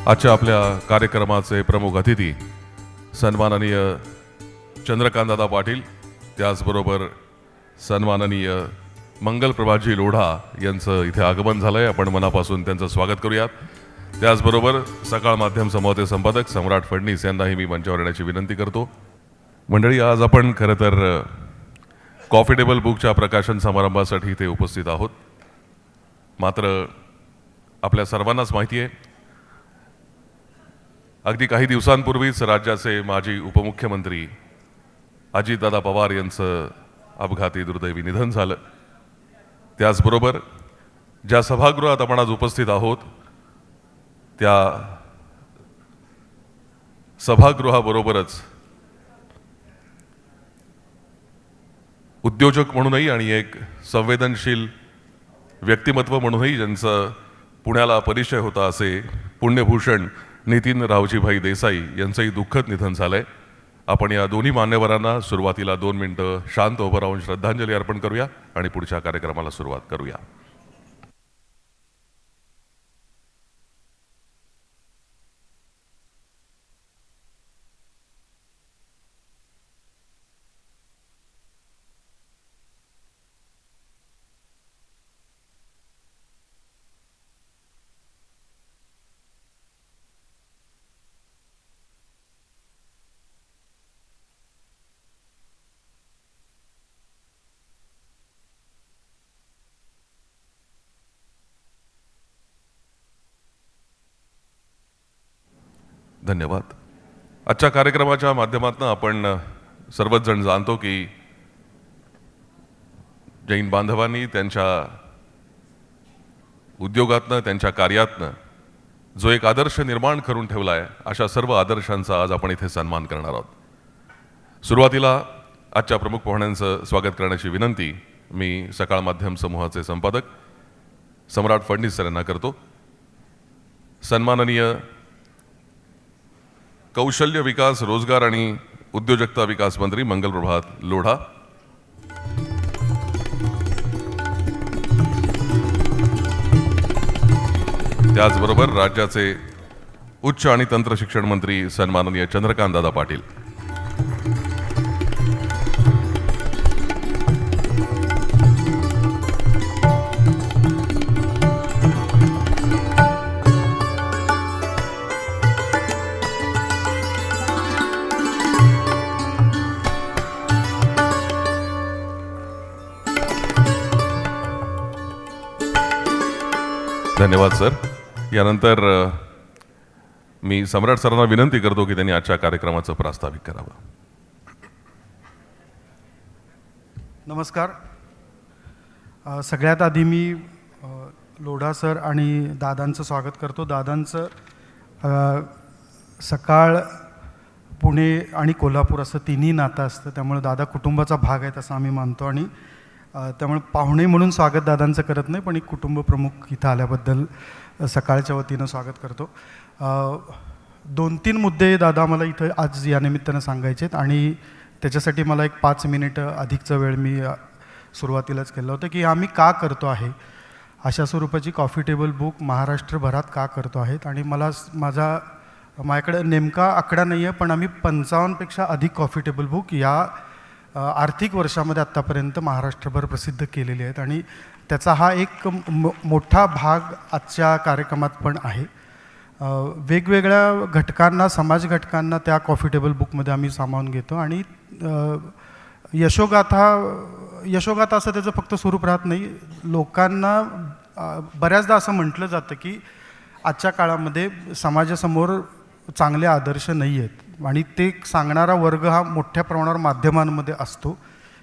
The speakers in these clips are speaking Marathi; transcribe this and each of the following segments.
आजच्या आपल्या कार्यक्रमाचे प्रमुख अतिथी सन्माननीय चंद्रकांतदादा पाटील, त्याचबरोबर सन्माननीय मंगलप्रभाजी लोढा यांचं इथे आगमन झालंय. आपण मनापासून त्यांचं स्वागत करूयात. त्याचबरोबर सकाळ माध्यम समूहाचे संपादक सम्राट फडणीस यांनाही मी मंचावर येण्याची विनंती करतो. मंडळी, आज आपण खरं तर कॉफी टेबल बुकच्या प्रकाशन समारंभासाठी इथे उपस्थित आहोत. मात्र आपल्या सर्वांनाच माहिती आहे, अगदी काही दिवसांपूर्वीच राज्याचे माजी उपमुख्यमंत्री अजितदादा पवार यांचं अपघाती दुर्दैवी निधन झालं. त्याचबरोबर ज्या सभागृहात आपण आज उपस्थित आहोत त्या सभागृहाबरोबरच उद्योजक म्हणूनही आणि एक संवेदनशील व्यक्तिमत्व म्हणूनही ज्यांचं पुण्याला परिचय होता असे पुण्यभूषण नितीन रावजीभाई देसाई यांचंही दुःखद निधन झालंय. आपण या दोन्ही मान्यवरांना सुरुवातीला 2 मिनिटं शांत उभं राहून श्रद्धांजली अर्पण करूया आणि पुढच्या कार्यक्रमाला सुरुवात करूया. धन्यवाद. आजच्या कार्यक्रमाच्या माध्यमातून आपण सर्वच जण जाणतो की जैन बांधवांनी त्यांच्या उद्योगातनं, त्यांच्या कार्यातनं जो एक आदर्श निर्माण करून ठेवला आहे, अशा सर्व आदर्शांचा आज आपण इथे सन्मान करणार आहोत. सुरुवातीला आजच्या प्रमुख पाहुण्यांचं स्वागत करण्याची विनंती मी सकाळ माध्यम समूहाचे संपादक सम्राट फडणीस यांना करतो. सन्माननीय कौशल्य विकास, रोजगार आणि उद्योजकता विकास मंत्री मंगलप्रभात लोढा, त्याचबरोबर राज्याचे उच्च आणि तंत्र शिक्षण मंत्री सन्माननीय चंद्रकांतदादा पाटील, धन्यवाद सर. यानंतर मी सम्राट सरांना विनंती करतो की त्यांनी आजच्या कार्यक्रमाचं प्रास्ताविक करावं. नमस्कार. सगळ्यात आधी मी लोढा सर आणि दादांचं स्वागत करतो. दादांचं सकाळ, पुणे आणि कोल्हापूर असं तिन्ही नातं असतं, त्यामुळे दादा कुटुंबाचा भाग आहेत असं आम्ही मानतो. आणि त्यामुळे पाहुणे म्हणून स्वागत दादांचं करत नाही, पण एक कुटुंब प्रमुख इथं आल्याबद्दल सकाळच्या वतीनं स्वागत करतो. 2-3 मुद्दे दादा मला इथं आज या निमित्तानं सांगायचे आहेत आणि त्याच्यासाठी मला एक 5 मिनिटं अधिकचा वेळ मी सुरुवातीलाच केला होता की आम्ही का करतो आहे, अशा स्वरूपाची कॉफी टेबल बुक महाराष्ट्रभरात का करतो आहेत. आणि माझ्याकडे नेमका आकडा नाही आहे, पण आम्ही 55पेक्षा अधिक कॉफी टेबल बुक या आर्थिक वर्षामध्ये आत्तापर्यंत महाराष्ट्रभर प्रसिद्ध केलेले आहेत आणि त्याचा हा एक मोठा भाग आजच्या कार्यक्रमात पण आहे. वेगवेगळ्या घटकांना, समाज घटकांना त्या कॉफी टेबल बुकमध्ये आम्ही सामावून घेतो. आणि यशोगाथा असं त्याचं फक्त स्वरूप राहत नाही. लोकांना बऱ्याचदा असं म्हटलं जातं की आजच्या काळामध्ये समाजासमोर चांगले आदर्श नाही आहेत आणि ते सांगणारा वर्ग हा मोठ्या प्रमाणावर माध्यमांमध्ये असतो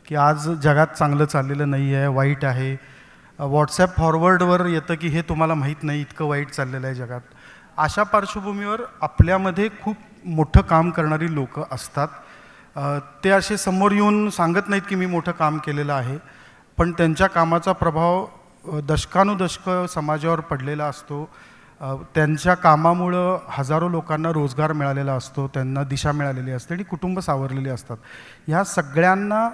की आज जगात चांगलं चाललेलं नाही आहे, वाईट आहे. व्हॉट्सॲप फॉरवर्डवर येतं की हे तुम्हाला माहीत नाही, इतकं वाईट चाललेलं आहे जगात. अशा पार्श्वभूमीवर आपल्यामध्ये खूप मोठं काम करणारी लोक असतात. ते असे समोर येऊन सांगत नाहीत की मी मोठं काम केलेलं आहे, पण त्यांच्या कामाचा प्रभाव दशकानुदशकं समाजावर पडलेला असतो. त्यांच्या कामामुळं हजारो लोकांना रोजगार मिळालेला असतो, त्यांना दिशा मिळालेली असते आणि कुटुंब सावरलेली असतात. ह्या सगळ्यांना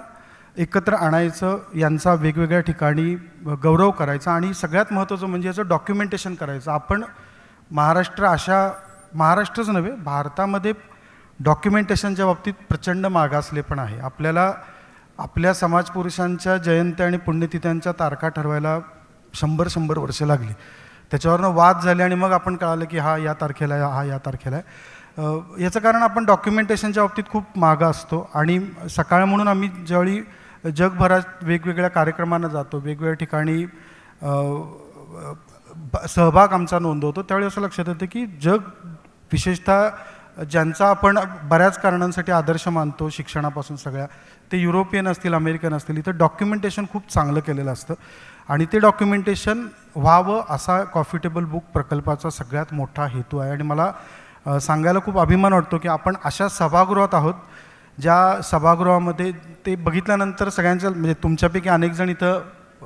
एकत्र आणायचं, यांचा वेगवेगळ्या ठिकाणी गौरव करायचा आणि सगळ्यात महत्त्वाचं म्हणजे याचं डॉक्युमेंटेशन करायचं. आपण महाराष्ट्र अशा महाराष्ट्रच नव्हे, भारतामध्ये डॉक्युमेंटेशनच्या बाबतीत प्रचंड मागासले पण आहे. आपल्याला आपल्या समाजपुरुषांच्या जयंत्या आणि पुण्यतिथ्यांच्या तारखा ठरवायला 100 वर्षे लागली. त्याच्यावरनं वाद झाले आणि मग आपण कळालं की हा या तारखेला आहे, हा या तारखेला आहे. याचं कारण आपण डॉक्युमेंटेशनच्या बाबतीत खूप मागं असतो. आणि सकाळ म्हणून आम्ही ज्यावेळी जगभरात वेगवेगळ्या कार्यक्रमांना जातो, वेगवेगळ्या ठिकाणी सहभाग आमचा नोंदवतो, त्यावेळी असं लक्षात येतं की जग, विशेषतः ज्यांचा आपण बऱ्याच कारणांसाठी आदर्श मानतो शिक्षणापासून सगळ्या, ते युरोपियन असतील, अमेरिकन असतील, इथं डॉक्युमेंटेशन खूप चांगलं केलेलं असतं. आणि ते डॉक्युमेंटेशन व्हावं असा कॉफी टेबल बुक प्रकल्पाचा सगळ्यात मोठा हेतू आहे. आणि मला सांगायला खूप अभिमान वाटतो की आपण अशा सभागृहात आहोत ज्या सभागृहामध्ये ते बघितल्यानंतर सगळ्यांच्या, म्हणजे तुमच्यापैकी अनेक जण इथं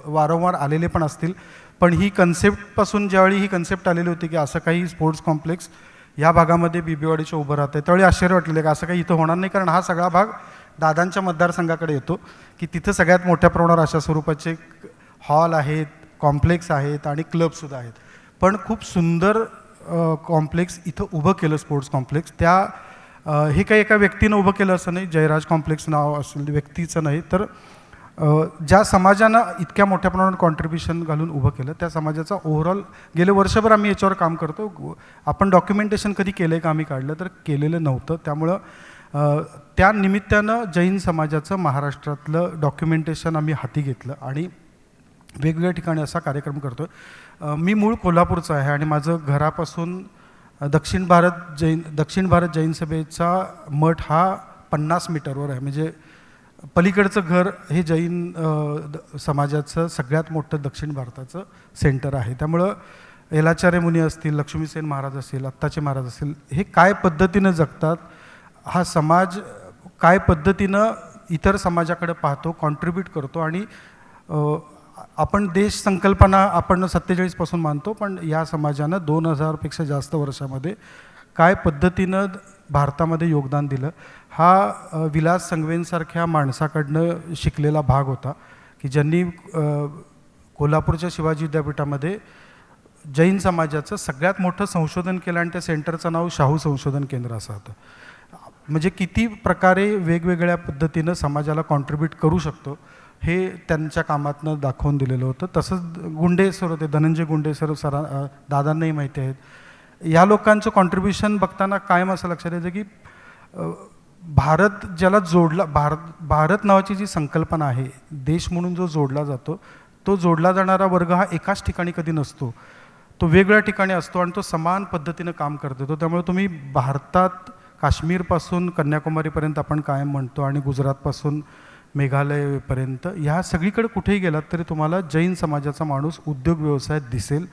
वारंवार आलेले पण असतील, पण ही कन्सेप्टपासून ज्यावेळी ही कन्सेप्ट आलेली होती की असं काही स्पोर्ट्स कॉम्प्लेक्स या भागामध्ये बीबीवाडीच्या उभं राहतं, त्यावेळी आश्चर्य वाटलेलं की असं काही इथं होणार नाही, कारण हा सगळा भाग दादांच्या मतदारसंघाकडे येतो की तिथं सगळ्यात मोठ्या प्रमाणावर अशा स्वरूपाचे हॉल आहेत, कॉम्प्लेक्स आहेत आणि क्लबसुद्धा आहेत. पण खूप सुंदर कॉम्प्लेक्स इथं उभं केलं, स्पोर्ट्स कॉम्प्लेक्स. हे काही एका व्यक्तीनं उभं केलं असं नाही, जयराज कॉम्प्लेक्स नाव असेल व्यक्तीचं नाही, तर ज्या समाजानं इतक्या मोठ्या प्रमाणात कॉन्ट्रीब्युशन घालून उभं केलं, त्या समाजाचा ओव्हरऑल गेले वर्षभर आम्ही याच्यावर काम करतो. आपण डॉक्युमेंटेशन कधी केलं आहे का आम्ही काढलं तर केलेलं नव्हतं. त्यामुळं त्या निमित्तानं जैन समाजाचं महाराष्ट्रातलं डॉक्युमेंटेशन आम्ही हाती घेतलं आणि वेगवेगळ्या ठिकाणी असा कार्यक्रम करतो. मी मूळ कोल्हापूरचा आहे आणि माझं घरापासून दक्षिण भारत जैन सभेचा मठ हा 50 मीटरवर आहे. म्हणजे पलीकडचं घर हे जैन समाजाचं सगळ्यात मोठं दक्षिण भारताचं सेंटर आहे. त्यामुळं एलाचार्य मुनी असतील, लक्ष्मीसेन महाराज असतील, आत्ताचे महाराज असतील, हे काय पद्धतीनं जगतात, हा समाज काय पद्धतीनं इतर समाजाकडे पाहतो, कॉन्ट्रीब्यूट करतो. आणि आपण देश संकल्पना आपण 47 पासून मानतो, पण या समाजानं 2000पेक्षा जास्त वर्षामध्ये काय पद्धतीनं भारतामध्ये योगदान दिलं, हा विलास संगवेंसारख्या माणसाकडनं शिकलेला भाग होता की ज्यांनी कोल्हापूरच्या शिवाजी विद्यापीठामध्ये जैन समाजाचं सगळ्यात मोठं संशोधन केलं आणि त्या सेंटरचं नाव शाहू संशोधन केंद्र असं होतं. म्हणजे किती प्रकारे वेगवेगळ्या पद्धतीनं समाजाला कॉन्ट्रीब्यूट करू शकतो हे त्यांच्या कामातनं दाखवून दिलेलं होतं. तसंच गुंडे सर होते, धनंजय गुंडे सर, दादांनाही माहिती आहेत. या लोकांचं कॉन्ट्रीब्युशन बघताना कायम असं लक्षात येतं की भारत ज्याला जोडला, भारत नावाची जी संकल्पना आहे, देश म्हणून जो जोडला जातो, तो जोडला जाणारा वर्ग हा एकाच ठिकाणी कधी नसतो, तो वेगवेगळ्या ठिकाणी असतो आणि तो समान पद्धतीनं काम करतो. त्यामुळे तुम्ही भारतात काश्मीरपासून कन्याकुमारीपर्यंत आपण कायम म्हणतो आणि गुजरातपासून मेघालयपर्यंत ह्या सगळीकडे कुठेही गेलात तरी तुम्हाला जैन समाजाचा माणूस उद्योग व्यवसायात दिसेल.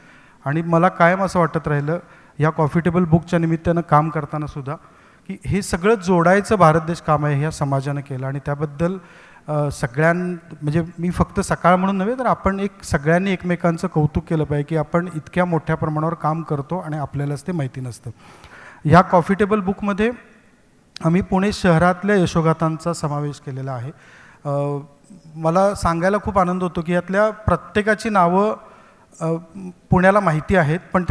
आणि मला कायम असं वाटत राहिलं या कॉफी टेबल बुकच्या निमित्तानं काम करताना सुद्धा की हे सगळं जोडायचं भारत देश काम आहे, ह्या समाजानं केलं. आणि त्याबद्दल म्हणजे मी फक्त सकाळ म्हणून नव्हे तर आपण सगळ्यांनी एकमेकांचं कौतुक केलं पाहिजे की आपण इतक्या मोठ्या प्रमाणावर काम करतो आणि आपल्यालाच ते माहिती नसतं. ह्या कॉफी टेबल बुकमध्ये आम्ही पुणे शहरातल्या यशोगाथांचा समावेश केलेला आहे. मला सांगायला खूप आनंद होतो की यातल्या प्रत्येकाची नावं पुण्याला माहिती आहेत, पण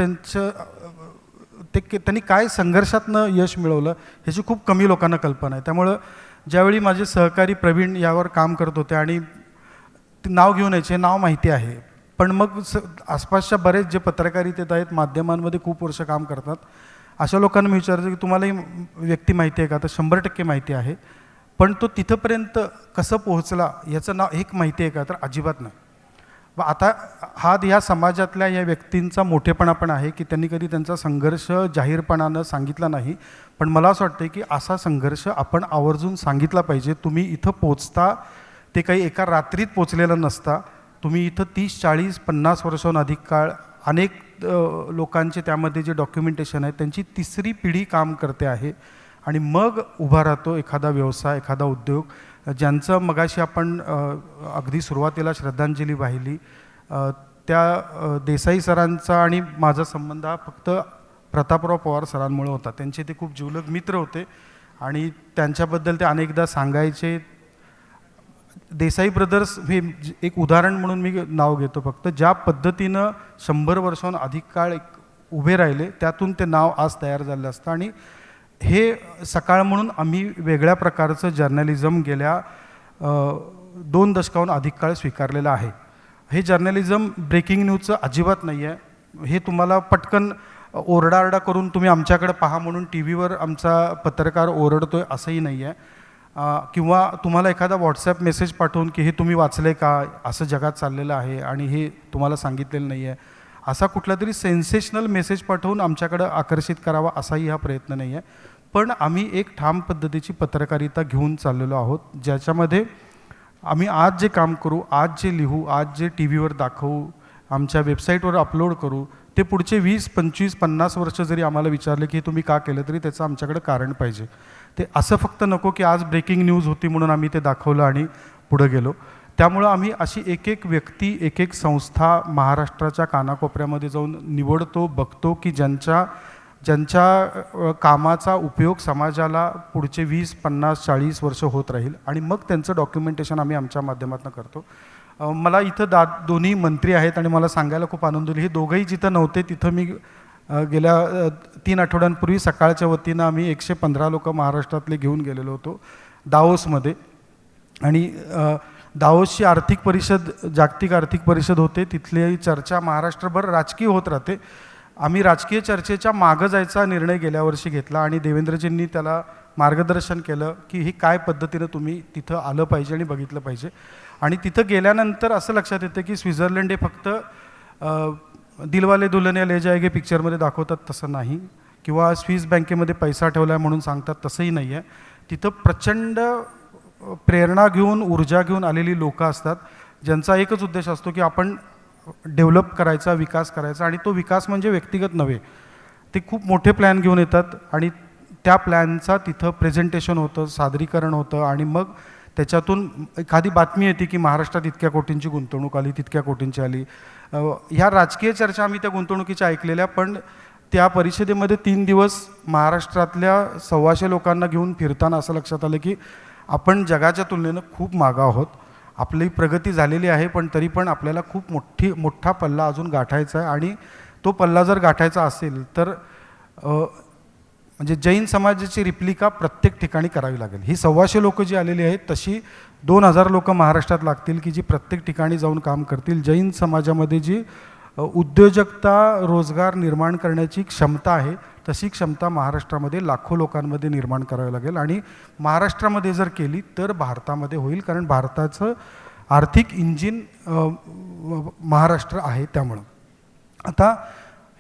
त्यांनी काय संघर्षातनं यश मिळवलं ह्याची खूप कमी लोकांना कल्पना आहे. त्यामुळं ज्यावेळी माझे सहकारी प्रवीण यावर काम करत होते आणि ते नाव घेऊन यायचे, नाव माहिती आहे, पण मग आसपासच्या बरेच जे पत्रकारितेत आहेत, माध्यमांमध्ये खूप वर्ष काम करतात, अशा लोकांना मी विचारायचं की तुम्हाला ही व्यक्ती माहिती आहे का? तर 100% माहिती आहे, पण तो तिथंपर्यंत कसं पोहोचला याचं नाव एक माहिती आहे का? तर अजिबात नाही. व आता हा ह्या समाजातल्या या व्यक्तींचा मोठेपणा पण आहे की त्यांनी कधी त्यांचा संघर्ष जाहीरपणानं सांगितला नाही, पण मला असं वाटतं की असा संघर्ष आपण आवर्जून सांगितला पाहिजे. तुम्ही इथं पोचता ते काही एका रात्रीत पोचलेलं नसता, तुम्ही इथं 30, 40, 50 वर्षाहून अधिक काळ अनेक लोकांचे त्यामध्ये जे डॉक्युमेंटेशन आहे त्यांची तिसरी पिढी काम करते आहे आणि मग उभा राहतो एखादा व्यवसाय, एखादा उद्योग, ज्यांचं मगाशी आपण अगदी सुरुवातीला श्रद्धांजली वाहिली. त्या देसाई सरांचा आणि माझा संबंध हा फक्त प्रतापराव पवार सरांमुळे होता. त्यांचे ते खूप जिवलग मित्र होते आणि त्यांच्याबद्दल ते अनेकदा सांगायचे. देसाई ब्रदर्स हे एक उदाहरण म्हणून मी नाव घेतो फक्त, ज्या पद्धतीनं 100 वर्षाहून अधिक काळ एक उभे राहिले, त्यातून ते नाव आज तयार झालं असतं. आणि हे सकाळ म्हणून आम्ही वेगळ्या प्रकारचं जर्नलिझम गेल्या 2 दशकाहून अधिक काळ स्वीकारलेलं आहे. हे जर्नलिझम ब्रेकिंग न्यूजचं अजिबात नाही आहे. हे तुम्हाला पटकन ओरडाआरडा करून तुम्ही आमच्याकडे पहा म्हणून टी व्हीवर आमचा पत्रकार ओरडतोय असंही नाही आहे. किंवा तुम्हाला एखादा व्हॉट्सॲप मेसेज पाठवून की हे तुम्ही वाचले का, असं जगात चाललेलं आहे आणि हे तुम्हाला सांगितलेलं नाही आहे, असा कुठला तरी सेन्सेशनल मेसेज पाठवून आमच्याकडं आकर्षित करावा असाही हा प्रयत्न नाही आहे. पण आम्ही एक ठाम पद्धतीची पत्रकारिता घेऊन चाललेलो आहोत, ज्याच्यामध्ये आम्ही आज जे काम करू, आज जे लिहू, आज जे टी व्हीवर दाखवू, आमच्या वेबसाईटवर अपलोड करू, ते पुढचे 20, 25, 50 वर्ष जरी आम्हाला विचारले की हे तुम्ही का केलं, तरी त्याचं आमच्याकडे कारण पाहिजे. ते असं फक्त नको की आज ब्रेकिंग न्यूज होती म्हणून आम्ही ते दाखवलं आणि पुढं गेलो. त्यामुळं आम्ही अशी एक एक व्यक्ती, एक एक संस्था महाराष्ट्राच्या कानाकोपऱ्यामध्ये जाऊन निवडतो, बघतो की ज्यांच्या कामाचा उपयोग समाजाला पुढचे 20, 50, 40 वर्ष होत राहील आणि मग त्यांचं डॉक्युमेंटेशन आम्ही आमच्या माध्यमातून करतो. मला इथं दोन्ही मंत्री आहेत आणि मला सांगायला खूप आनंद होईल, हे दोघंही जिथं नव्हते तिथं मी गेल्या 3 आठवड्यांपूर्वी सकाळच्या वतीनं आम्ही 115 लोक महाराष्ट्रातले घेऊन गेलेलो होतो दावोसमध्ये. आणि दावोसची आर्थिक परिषद, जागतिक आर्थिक परिषद होते, तिथली चर्चा महाराष्ट्रभर राजकीय होत राहते. आम्ही राजकीय चर्चेच्या मागं जायचा निर्णय गेल्या वर्षी घेतला आणि देवेंद्रजींनी त्याला मार्गदर्शन केलं की ही काय पद्धतीनं तुम्ही तिथं आलं पाहिजे आणि बघितलं पाहिजे. आणि तिथं गेल्यानंतर असं लक्षात येतं की स्वित्झर्लंड हे फक्त दिलवाले दुल्हनिया ले जाएंगे पिक्चरमध्ये दाखवतात तसं नाही, किंवा स्विस बँकेमध्ये पैसा ठेवला आहे म्हणून सांगतात तसंही नाही आहे. तिथं प्रचंड प्रेरणा घेऊन, ऊर्जा घेऊन आलेली लोकं असतात, ज्यांचा एकच उद्देश असतो की आपण डेव्हलप करायचा, विकास करायचा. आणि तो विकास म्हणजे व्यक्तिगत नव्हे, ते खूप मोठे प्लॅन घेऊन येतात आणि त्या प्लॅनचा तिथं प्रेझेंटेशन होतं, सादरीकरण होतं. आणि मग त्याच्यातून एखादी बातमी येते की महाराष्ट्रात इतक्या कोटींची गुंतवणूक आली, तितक्या कोटींची आली. ह्या राजकीय चर्चा आम्ही त्या गुंतवणुकीच्या ऐकलेल्या, पण त्या परिषदेमध्ये 3 दिवस महाराष्ट्रातल्या 125 लोकांना घेऊन फिरताना असं लक्षात आलं की आपण जगाच्या तुलनेनं खूप मागं आहोत. आपली प्रगती झालेली आहे, पण तरी पण आपल्याला खूप मोठा पल्ला अजून गाठायचा आहे. आणि तो पल्ला जर गाठायचा असेल तर म्हणजे जैन समाजाची रिप्लिका प्रत्येक ठिकाणी करावी लागेल. ही 125 लोकं जी आलेली आहेत तशी 2000 लोकं महाराष्ट्रात लागतील की जी प्रत्येक ठिकाणी जाऊन काम करतील. जैन समाजामध्ये जी उद्योजकता, रोजगार निर्माण करण्याची क्षमता आहे, तशी क्षमता महाराष्ट्रामध्ये लाखो लोकांमध्ये निर्माण करावी लागेल. आणि महाराष्ट्रामध्ये जर केली तर भारतामध्ये होईल, कारण भारताचं आर्थिक इंजिन महाराष्ट्र आहे. त्यामुळं आता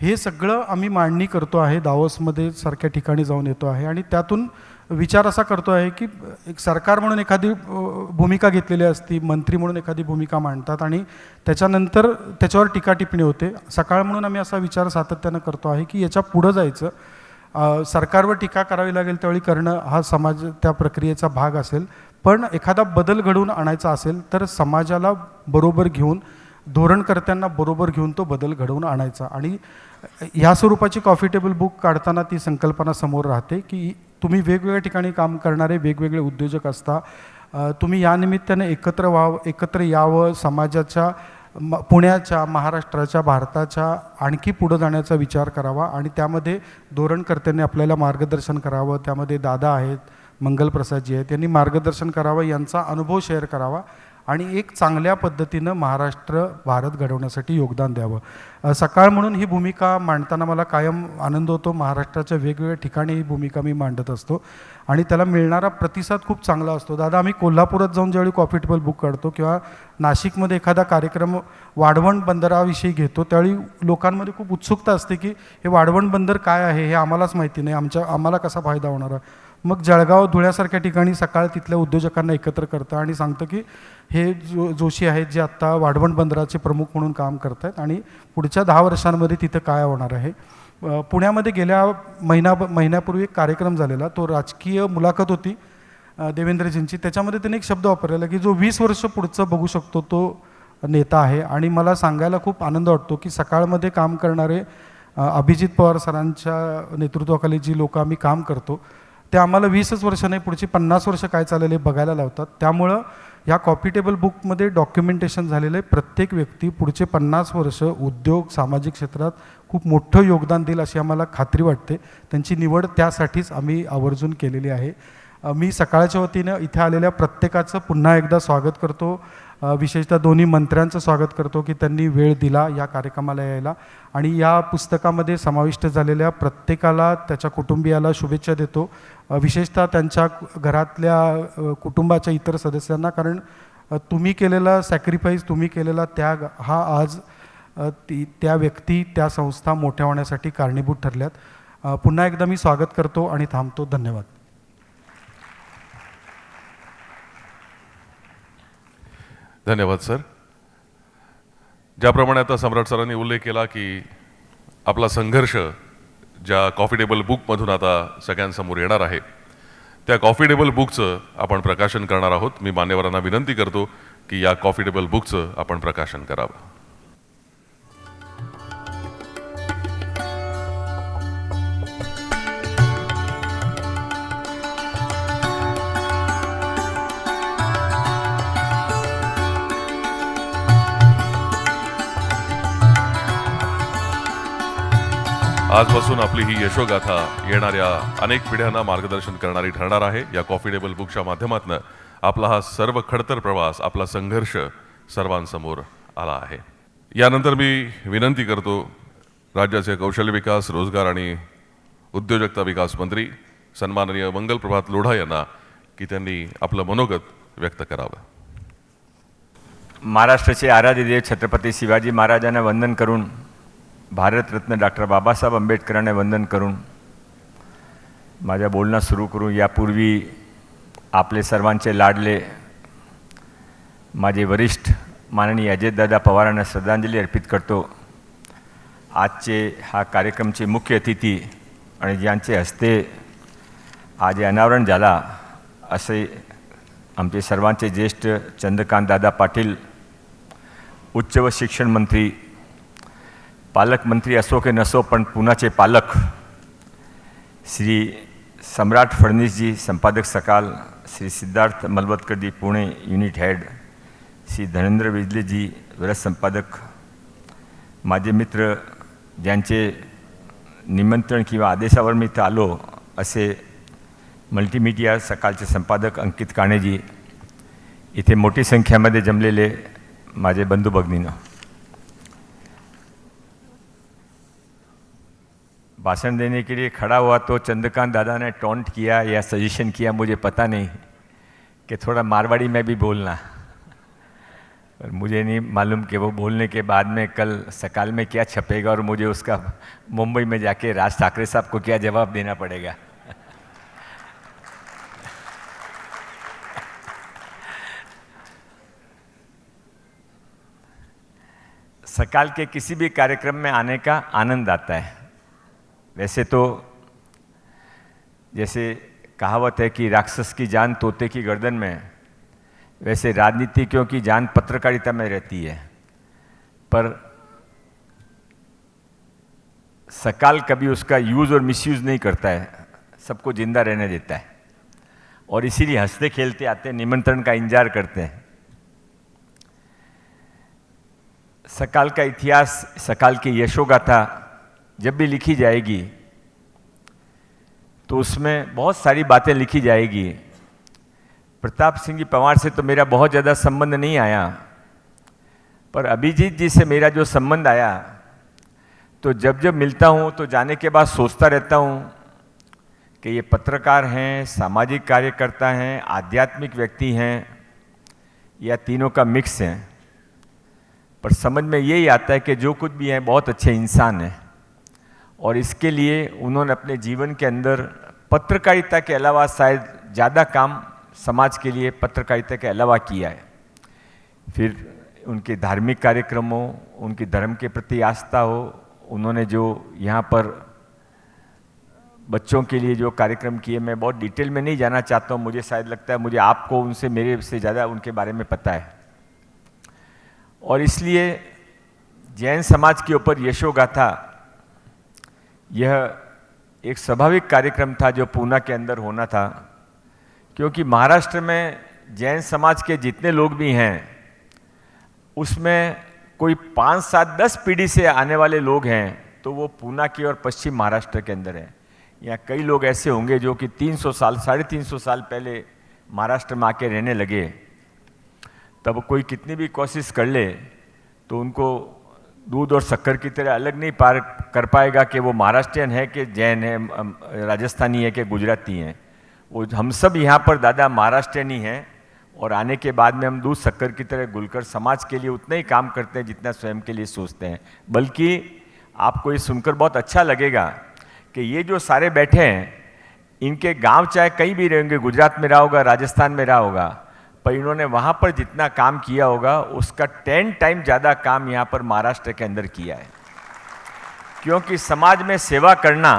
हे सगळं आम्ही मांडणी करतो आहे, दावोसमध्ये सारख्या ठिकाणी जाऊन येतो आहे आणि त्यातून विचार असा करतो आहे की एक सरकार म्हणून एखादी भूमिका घेतलेली असती, मंत्री म्हणून एखादी भूमिका मांडतात आणि त्याच्यानंतर त्याच्यावर टीका टिप्पणी होते. सकाळ म्हणून आम्ही असा विचार सातत्यानं करतो आहे की याच्या पुढं जायचं, सरकारवर टीका करावी लागेल त्यावेळी करणं हा समाज त्या प्रक्रियेचा भाग असेल, पण एखादा बदल घडवून आणायचा असेल तर समाजाला बरोबर घेऊन, धोरणकर्त्यांना बरोबर घेऊन तो बदल घडवून आणायचा. आणि ह्या स्वरूपाची कॉफी टेबल बुक काढताना ती संकल्पना समोर राहते की तुम्ही वेगवेगळ्या ठिकाणी काम करणारे वेगवेगळे उद्योजक असता, तुम्ही या निमित्ताने एकत्र यावं, समाजाच्या, पुण्याच्या, महाराष्ट्राच्या, भारताच्या आणखी पुढं जाण्याचा विचार करावा. आणि त्यामध्ये धोरणकर्त्यांनी आपल्याला मार्गदर्शन करावं. त्यामध्ये दादा आहेत, मंगलप्रसादजी आहेत, यांनी मार्गदर्शन करावं, यांचा अनुभव शेअर करावा आणि एक चांगल्या पद्धतीनं महाराष्ट्र, भारत घडवण्यासाठी योगदान द्यावं. सकाळ म्हणून ही भूमिका मांडताना मला कायम आनंद होतो. महाराष्ट्राच्या वेगवेगळ्या ठिकाणी ही भूमिका मी मांडत असतो आणि त्याला मिळणारा प्रतिसाद खूप चांगला असतो. दादा, आम्ही कोल्हापुरात जाऊन ज्यावेळी कॉफी टेबल बुक काढतो किंवा नाशिकमध्ये एखादा कार्यक्रम वाढवण बंदराविषयी घेतो, त्यावेळी लोकांमध्ये खूप उत्सुकता असते की हे वाढवण बंदर काय आहे हे आम्हालाच माहिती नाही, आम्हाला कसा फायदा होणार आहे. मग जळगाव, धुळ्यासारख्या ठिकाणी सकाळ तिथल्या उद्योजकांना एकत्र करतं आणि सांगतं की हे जोशी आहेत जे आत्ता वाढवण बंदराचे प्रमुख म्हणून काम करत आहेत आणि पुढच्या 10 वर्षांमध्ये तिथं काय होणार आहे. पुण्यामध्ये गेल्या महिन्यापूर्वी एक कार्यक्रम झालेला, तो राजकीय मुलाखत होती देवेंद्रजींची. त्याच्यामध्ये त्यांनी एक शब्द वापरलेला की जो 20 वर्ष पुढचं बघू शकतो तो नेता आहे. आणि मला सांगायला खूप आनंद वाटतो की सकाळमध्ये काम करणारे अभिजित पवार सरांच्या नेतृत्वाखाली जी लोकं आम्ही काम करतो ते आम्हाला 20च वर्ष नाही, पुढची 50 वर्ष काय चाललेले बघायला लावतात. त्यामुळं ह्या कॉफी टेबल बुकमध्ये डॉक्युमेंटेशन झालेलं आहे. प्रत्येक व्यक्ती पुढचे 50 वर्ष उद्योग, सामाजिक क्षेत्रात खूप मोठं योगदान देईल अशी आम्हाला खात्री वाटते. त्यांची निवड त्यासाठीच आम्ही आवर्जून केलेली आहे. मी सकाळच्या वतीनं इथे आलेल्या प्रत्येकाचं पुन्हा एकदा स्वागत करतो. विशेषतः दोन्ही मंत्र्यांचं स्वागत करतो की त्यांनी वेळ दिला या कार्यक्रमाला यायला, आणि या पुस्तकामध्ये समाविष्ट झालेल्या प्रत्येकाला, त्याच्या कुटुंबियाला शुभेच्छा देतो. विशेषतः त्यांच्या घरातल्या कुटुंबाच्या इतर सदस्यांना, कारण तुम्ही केलेला सॅक्रिफाईस, तुम्ही केलेला त्याग हा आज त्या व्यक्ती, त्या संस्था मोठ्या होण्यासाठी कारणीभूत ठरल्यात. पुन्हा एकदा मी स्वागत करतो आणि थांबतो. धन्यवाद. धन्यवाद सर. ज्याप्रमाणे आता सम्राट सरांनी उल्लेख केला की आपला संघर्ष ज्या कॉफी टेबल बुकमधून आता सगळ्यांसमोर येणार आहे, त्या कॉफी टेबल बुकचं आपण प्रकाशन करणार आहोत. मी मान्यवरांना विनंती करतो की या कॉफी टेबल बुकचं आपण प्रकाशन करावं. आजपासून आपली ही यशोगाथा येणाऱ्या अनेक पिढ्यांना मार्गदर्शन करणारी ठरणार आहे. या कॉफी टेबल बुकच्या माध्यमातून आपला हा सर्व खडतर प्रवास, आपला संघर्ष सर्वांसमोर आला आहे. यानंतर मी विनंती करतो राज्याचे कौशल्य विकास, रोजगार आणि उद्योजकता विकास मंत्री सन्माननीय मंगलप्रभात लोढा यांना की त्यांनी आपलं मनोगत व्यक्त करावं. महाराष्ट्राचे आराध्य देव छत्रपती शिवाजी महाराजांना वंदन करून, भारतरत्न डॉक्टर बाबासाहेब आंबेडकरांना वंदन करून माझ्या बोलणं सुरू करू. यापूर्वी आपले सर्वांचे लाडले माझे वरिष्ठ माननीय अजितदादा पवारांना श्रद्धांजली अर्पित करतो. आजचे हा कार्यक्रमचे मुख्य अतिथी आणि ज्यांचे हस्ते आज अनावरण झाला असे आमचे सर्वांचे ज्येष्ठ चंद्रकांत दादा पाटील, उच्च व शिक्षण मंत्री, पालकमंत्री असो की नसो पण पुण्याचे पालक श्री सम्राट फडणवीसजी, संपादक सकाल, श्री सिद्धार्थ मलवतकरजी, पुणे युनिट हेड, श्री धनेंद्र विजलेजी, व्रत संपादक, माझे मित्र ज्यांचे निमंत्रण किंवा आदेशावर मी इथं आलो असे मल्टीमीडिया सकाळचे संपादक अंकित काणेजी, इथे मोठी संख्येमध्ये जमलेले माझे बंधू भगिनींनो, भाषण देने के लिए खड़ा हुआ तो चंद्रकांत दादा ने टॉन्ट किया या सजेशन किया, मुझे पता नहीं, कि थोड़ा मारवाड़ी में भी बोलना, पर मुझे नहीं मालूम कि वो बोलने के बाद में कल सकाल में क्या छपेगा और मुझे उसका मुंबई में जाके राज ठाकरे साहब को क्या जवाब देना पड़ेगा. सकाल के किसी भी कार्यक्रम में आने का आनंद आता है. वैसे तो जैसे कहावत है कि राक्षस की जान तोते की गर्दन में, वैसे राजनीतिज्ञों की जान पत्रकारिता में रहती है. पर सकाल कभी उसका यूज़ और मिसयूज़ नहीं करता है, सबको जिंदा रहने देता है और इसीलिए हंसते खेलते आते हैं, निमंत्रण का इंतजार करते हैं. सकाल का इतिहास, सकाल की यशोगाथा जब भी लिखी जाएगी तो उसमें बहुत सारी बातें लिखी जाएगी. प्रताप सिंह जी पंवार से तो मेरा बहुत ज़्यादा संबंध नहीं आया, पर अभिजीत जी से मेरा जो संबंध आया, तो जब जब मिलता हूँ तो जाने के बाद सोचता रहता हूँ कि ये पत्रकार हैं, सामाजिक कार्यकर्ता हैं, आध्यात्मिक व्यक्ति हैं, या तीनों का मिक्स हैं. पर समझ में यही आता है कि जो कुछ भी हैं बहुत अच्छे इंसान हैं और इसके लिए उन्होंने अपने जीवन के अंदर पत्रकारिता के अलावा शायद ज़्यादा काम समाज के लिए पत्रकारिता के अलावा किया है. फिर उनके धार्मिक कार्यक्रम हो, उनकी धर्म के प्रति आस्था हो, उन्होंने जो यहाँ पर बच्चों के लिए जो कार्यक्रम किए, मैं बहुत डिटेल में नहीं जाना चाहता हूँ. मुझे शायद लगता है मुझे आपको उनसे मेरे से ज़्यादा उनके बारे में पता है. और इसलिए जैन समाज के ऊपर यशोगाथा यह एक स्वाभाविक कार्यक्रम था जो पूना के अंदर होना था, क्योंकि महाराष्ट्र में जैन समाज के जितने लोग भी हैं उसमें कोई 5, 7, 10 पीढ़ी से आने वाले लोग हैं तो वो पूना की और पश्चिम महाराष्ट्र के अंदर है। यहाँ कई लोग ऐसे होंगे जो कि 300 साल 350 साल पहले महाराष्ट्र में आके रहने लगे, तब कोई कितनी भी कोशिश कर ले तो उनको दूध और शक्कर की तरह अलग नहीं पार कर पाएगा कि वो महाराष्ट्रियन है कि जैन है, राजस्थानी है कि गुजराती हैं। वो हम सब यहाँ पर दादा महाराष्ट्रियन ही हैं, और आने के बाद में हम दूध शक्कर की तरह घुलकर समाज के लिए उतना ही काम करते हैं जितना स्वयं के लिए सोचते हैं। बल्कि आपको ये सुनकर बहुत अच्छा लगेगा कि ये जो सारे बैठे हैं, इनके गांव चाहे कहीं भी रहेंगे, गुजरात में रहा होगा, राजस्थान में रहा होगा, पर इन्होंने वहाँ पर जितना काम किया होगा उसका 10 टाइम ज़्यादा काम यहाँ पर महाराष्ट्र के अंदर किया है। क्योंकि समाज में सेवा करना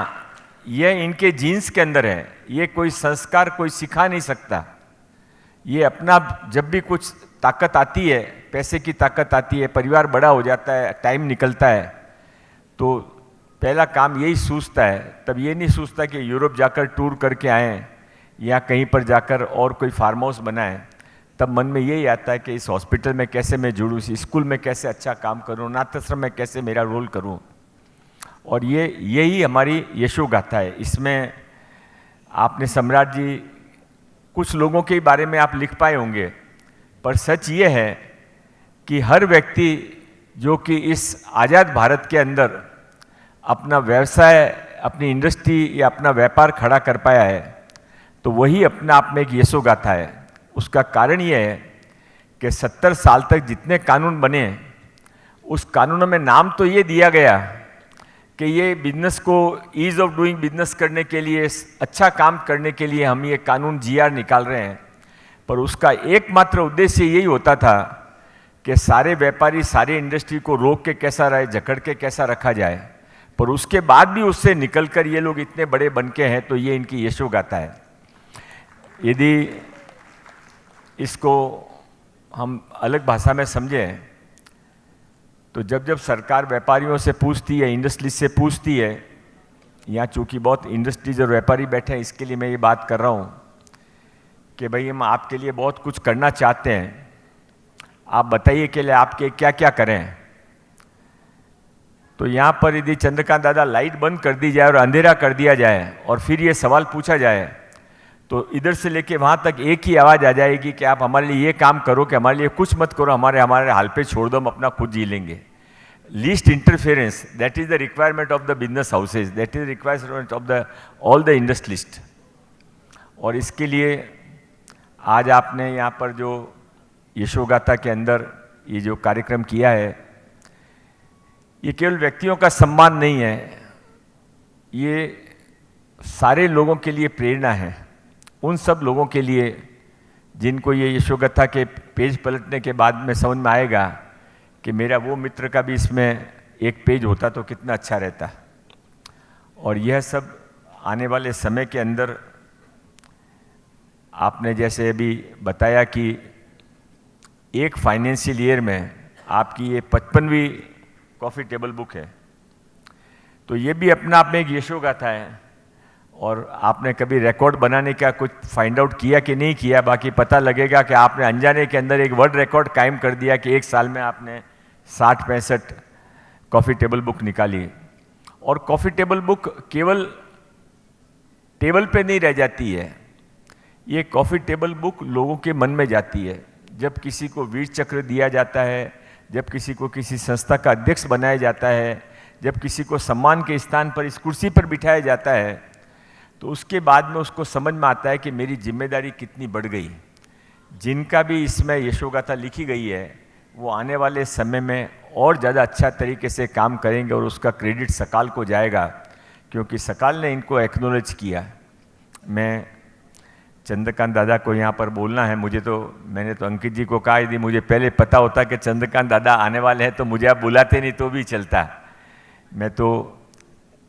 ये इनके जीन्स के अंदर है। ये कोई संस्कार कोई सिखा नहीं सकता। ये अपना जब भी कुछ ताकत आती है, पैसे की ताकत आती है, परिवार बड़ा हो जाता है, टाइम निकलता है, तो पहला काम यही सोचता है। तब ये नहीं सोचता कि यूरोप जाकर टूर करके आएँ या कहीं पर जाकर और कोई फार्म हाउस बनाएं। तब मन में यही आता है कि इस हॉस्पिटल में कैसे मैं जुड़ूँ, इस स्कूल में कैसे अच्छा काम करूँ, नाथाश्रम में कैसे मेरा रोल करूँ। और यही हमारी यशो गाथा है। इसमें आपने सम्राट जी कुछ लोगों के बारे में आप लिख पाए होंगे, पर सच ये है कि हर व्यक्ति जो कि इस आज़ाद भारत के अंदर अपना व्यवसाय, अपनी इंडस्ट्री या अपना व्यापार खड़ा कर पाया है, तो वही अपने आप में एक यशो गाथा है। उसका कारण ये है कि 70 साल तक जितने कानून बने, उस कानूनों में नाम तो ये दिया गया कि ये बिजनेस को ईज ऑफ डूइंग बिजनेस करने के लिए, अच्छा काम करने के लिए हम ये कानून जीआर निकाल रहे हैं, पर उसका एकमात्र उद्देश्य यही होता था कि सारे व्यापारी, सारी इंडस्ट्री को रोक के कैसा रहे, जकड़ के कैसा रखा जाए। पर उसके बाद भी उससे निकलकर ये लोग इतने बड़े बन के हैं, तो ये इनकी यशो गाथा है। यदि इसको हम अलग भाषा में समझें तो जब जब सरकार व्यापारियों से पूछती है, इंडस्ट्रीज से पूछती है, यहाँ चूँकि बहुत इंडस्ट्रीज और व्यापारी बैठे हैं, इसके लिए मैं ये बात कर रहा हूँ कि भाई हम आपके लिए बहुत कुछ करना चाहते हैं, आप बताइए के लिए आपके क्या क्या करें। तो यहाँ पर यदि चंद्रकांत दादा लाइट बंद कर दी जाए और अंधेरा कर दिया जाए और फिर ये सवाल पूछा जाए, तो इधर से लेके वहाँ तक एक ही आवाज़ आ जाएगी कि आप हमारे लिए ये काम करो, कि हमारे लिए कुछ मत करो, हमारे हाल पे छोड़ दो, हम अपना खुद जी लेंगे। Least interference, that is the requirement of the business houses, that is requirement of the all the industrialist. और इसके लिए आज आपने यहाँ पर जो यशोगाथा के अंदर ये जो कार्यक्रम किया है, ये केवल व्यक्तियों का सम्मान नहीं है, ये सारे लोगों के लिए प्रेरणा है। उन सब लोगों के लिए जिनको ये यशोगाथा के पेज पलटने के बाद में समझ में आएगा कि मेरा वो मित्र का भी इसमें एक पेज होता तो कितना अच्छा रहता। और यह सब आने वाले समय के अंदर आपने जैसे अभी बताया कि एक फाइनेंशियल ईयर में आपकी ये 55वीं कॉफ़ी टेबल बुक है, तो ये भी अपना आप में एक यशोगाथा है। और आपने कभी रिकॉर्ड बनाने का कुछ फाइंड आउट किया कि नहीं किया, बाकी पता लगेगा कि आपने अनजाने के अंदर एक वर्ल्ड रिकॉर्ड कायम कर दिया कि एक साल में आपने 60-65 कॉफ़ी टेबल बुक निकाली। और कॉफ़ी टेबल बुक केवल टेबल पे नहीं रह जाती है, ये कॉफ़ी टेबल बुक लोगों के मन में जाती है। जब किसी को वीर चक्र दिया जाता है, जब किसी को किसी संस्था का अध्यक्ष बनाया जाता है, जब किसी को सम्मान के स्थान पर इस कुर्सी पर बिठाया जाता है, तो उसके बाद में उसको समझ में आता है कि मेरी जिम्मेदारी कितनी बढ़ गई। जिनका भी इसमें यशोगाथा लिखी गई है वो आने वाले समय में और ज़्यादा अच्छा तरीके से काम करेंगे और उसका क्रेडिट सकाल को जाएगा, क्योंकि सकाल ने इनको एक्नॉलेज किया। मैं चंद्रकांत दादा को यहाँ पर बोलना है, मैंने तो अंकित जी को कहा यदि मुझे पहले पता होता कि चंद्रकांत दादा आने वाले हैं तो मुझे आप बुलाते नहीं तो भी चलता। मैं तो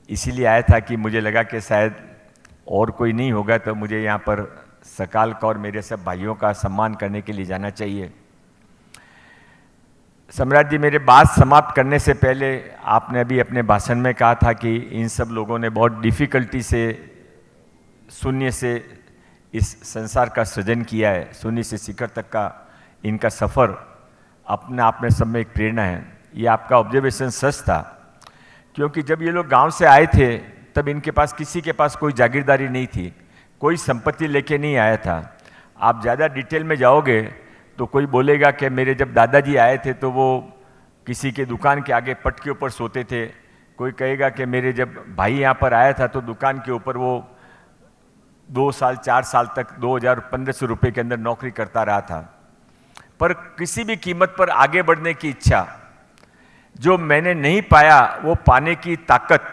इसीलिए आया था कि मुझे लगा कि शायद और कोई नहीं होगा, तो मुझे यहाँ पर सकाल का और मेरे सब भाइयों का सम्मान करने के लिए जाना चाहिए। सम्राट जी, मेरे बात समाप्त करने से पहले आपने अभी अपने भाषण में कहा था कि इन सब लोगों ने बहुत डिफ़िकल्टी से शून्य से इस संसार का सृजन किया है, शून्य से शिखर तक का इनका सफ़र अपने आप में सब में एक प्रेरणा है। ये आपका ऑब्जर्वेशन सच था, क्योंकि जब ये लोग गांव से आए थे तब इनके पास किसी के पास कोई जागीरदारी नहीं थी, कोई संपत्ति लेके नहीं आया था। आप ज़्यादा डिटेल में जाओगे तो कोई बोलेगा कि मेरे जब दादाजी आए थे तो वो किसी के दुकान के आगे पट के ऊपर सोते थे, कोई कहेगा कि मेरे जब भाई यहाँ पर आया था तो दुकान के ऊपर वो 2 साल 4 साल तक 2,500 रुपये के अंदर नौकरी करता रहा था। पर किसी भी कीमत पर आगे बढ़ने की इच्छा, जो मैंने नहीं पाया वो पाने की ताकत,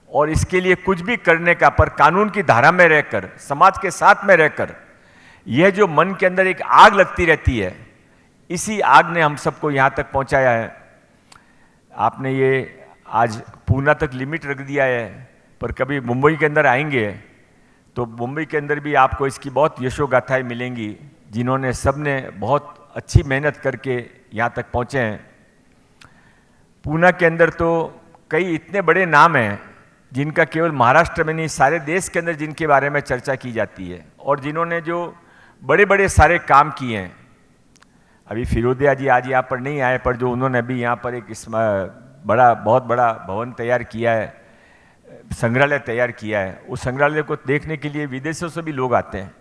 और इसके लिए कुछ भी करने का, पर कानून की धारा में रहकर, समाज के साथ में रहकर, यह जो मन के अंदर एक आग लगती रहती है, इसी आग ने हम सबको यहाँ तक पहुँचाया है। आपने ये आज पूना तक लिमिट रख दिया है, पर कभी मुंबई के अंदर आएंगे तो मुंबई के अंदर भी आपको इसकी बहुत यशोगाथाएं मिलेंगी, जिन्होंने सबने बहुत अच्छी मेहनत करके यहाँ तक पहुँचे हैं। पूना के अंदर तो कई इतने बड़े नाम हैं जिनका केवल महाराष्ट्र में नहीं, सारे देश के अंदर जिनके बारे में चर्चा की जाती है, और जिन्होंने जो बड़े बड़े सारे काम किए हैं। अभी फिरोदिया जी आज यहाँ पर नहीं आए, पर जो उन्होंने अभी यहाँ पर एक बहुत बड़ा भवन तैयार किया है, संग्रहालय तैयार किया है, उस संग्रहालय को देखने के लिए विदेशों से भी लोग आते हैं।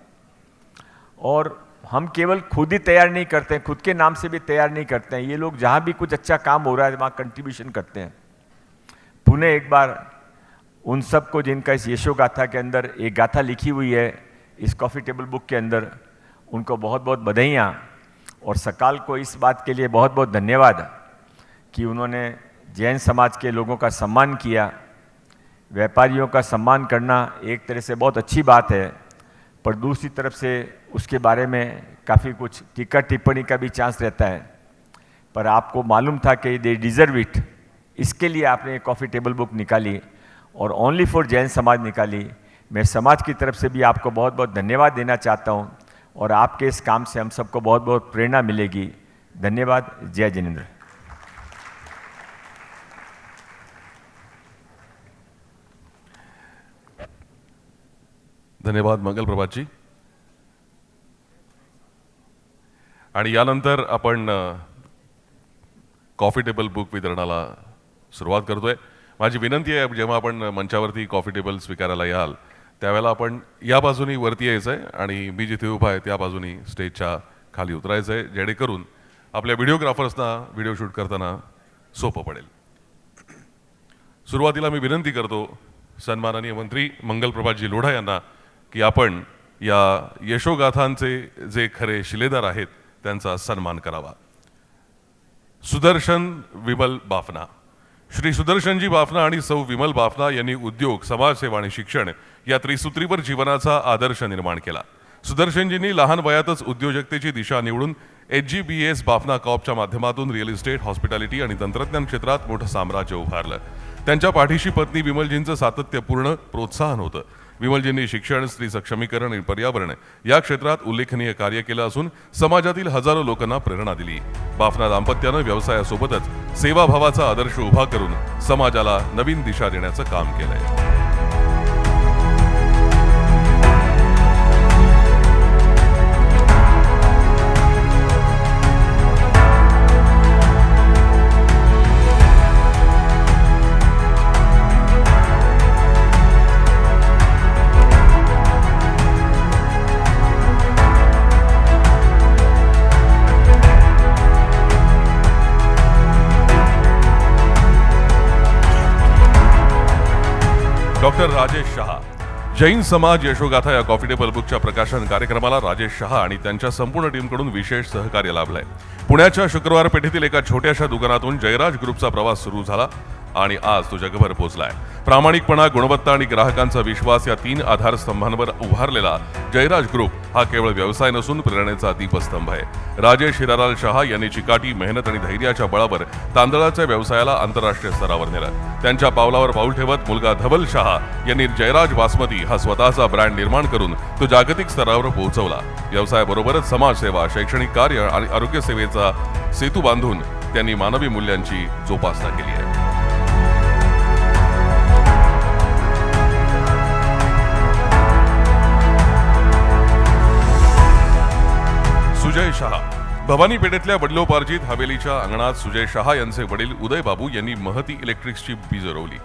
और हम केवल खुद ही तैयार नहीं करते हैं, खुद के नाम से भी तैयार नहीं करते हैं, ये लोग जहाँ भी कुछ अच्छा काम हो रहा है वहाँ कंट्रीब्यूशन करते हैं। पुणे एक बार उन सब को जिनका इस यशो गाथा के अंदर एक गाथा लिखी हुई है इस कॉफ़ी टेबल बुक के अंदर, उनको बहुत बहुत बधाइयाँ, और सकाल को इस बात के लिए बहुत बहुत धन्यवाद कि उन्होंने जैन समाज के लोगों का सम्मान किया। व्यापारियों का सम्मान करना एक तरह से बहुत अच्छी बात है, पर दूसरी तरफ से उसके बारे में काफ़ी कुछ टीका टिप्पणी का भी चांस रहता है। पर आपको मालूम था कि दे डिज़र्व इट, इसके लिए आपने कॉफ़ी टेबल बुक निकाली और ओनली फॉर जैन समाज निकाली। मैं समाज की तरफ से भी आपको बहुत बहुत धन्यवाद देना चाहता हूँ, और आपके इस काम से हम सबको बहुत बहुत प्रेरणा मिलेगी। धन्यवाद। जय जिनेंद्र। धन्यवाद मंगल प्रभातजी. आणि यानंतर आपण कॉफी टेबल बुक वितरणाला सुरुवात करतोय. माझी विनंती आहे, जेव्हा आपण मंचावरती कॉफी टेबल स्वीकारायला याल त्यावेळेला आपण या बाजूनी वरती यायचं आहे आणि मी जिथे उभा आहे त्या बाजूनी स्टेजच्या खाली उतरायचं आहे, जेणेकरून आपल्या व्हिडिओग्राफर्सना व्हिडिओ शूट करताना सोपं पडेल. सुरुवातीला मी विनंती करतो सन्माननीय मंत्री मंगल प्रभातजी लोढा यांना की आपण या यशोगाथांचे जे खरे शिलेदार आहेत त्यांचा सन्मान करावा. सुदर्शन विमल बाफना. श्री सुदर्शनजी बाफना आणि सौ विमल बाफना यांनी उद्योग, समाजसेवा आणि शिक्षण या त्रिसूत्रीवर जीवनाचा आदर्श निर्माण केला. सुदर्शनजींनी लहान वयातच उद्योजकतेची दिशा निवडून HGBS बाफना कॉपच्या माध्यमातून रिअल इस्टेट, हॉस्पिटॅलिटी आणि तंत्रज्ञान क्षेत्रात मोठं साम्राज्य उभारलं. त्यांच्या पाठीशी पत्नी विमलजींचं सातत्यपूर्ण प्रोत्साहन होतं. विमलजींनी शिक्षण, स्त्री सक्षमीकरण आणि पर्यावरण या क्षेत्रात उल्लेखनीय कार्य केलं असून समाजातील हजारो लोकांना प्रेरणा दिली. बाफना दाम्पत्यानं व्यवसायासोबतच सेवाभावाचा आदर्श उभा करून समाजाला नवीन दिशा देण्याचं काम केलंय. डॉक्टर राजेश शहा. जैन समाज यशोगाथा या कॉफी टेबल बुकच्या प्रकाशन कार्यक्रमाला राजेश शहा आणि त्यांच्या संपूर्ण टीमकडून विशेष सहकार्य लाभलंय. पुण्याच्या शुक्रवार पेठेतील एका छोट्याशा दुकानातून जयराज ग्रुपचा प्रवास सुरू झाला आणि आज तो जगभर पोहोचलाय. प्रामाणिकपणा, गुणवत्ता आणि ग्राहकांचा विश्वास या 3 आधारस्तंभांवर उभारलेला जयराज ग्रुप हा केवळ व्यवसाय नसून प्रेरणेचा दीपस्तंभ आहे. राजेश हिरालाल शहा यांनी चिकाटी, मेहनत आणि धैर्याच्या बळावर तांदळाच्या व्यवसायाला आंतरराष्ट्रीय स्तरावर नेलं. त्यांच्या पावलावर पाऊल ठेवत मुलगा धवल शहा यांनी जयराज बासमती हा स्वतःचा ब्रँड निर्माण करून तो जागतिक स्तरावर पोहोचवला. व्यवसायाबरोबरच समाजसेवा, शैक्षणिक कार्य आणि आरोग्य सेवेचा सेतू बांधून त्यांनी मानवी मूल्यांची जोपासना केली आहे. सुजय शहा. भवानी पेठेतल्या वडिलोपार्जित हवेलीच्या अंगणात सुजय शहा यांचे वडील उदय बाबू यांनी महती इलेक्ट्रिक्सची बीज रोवली.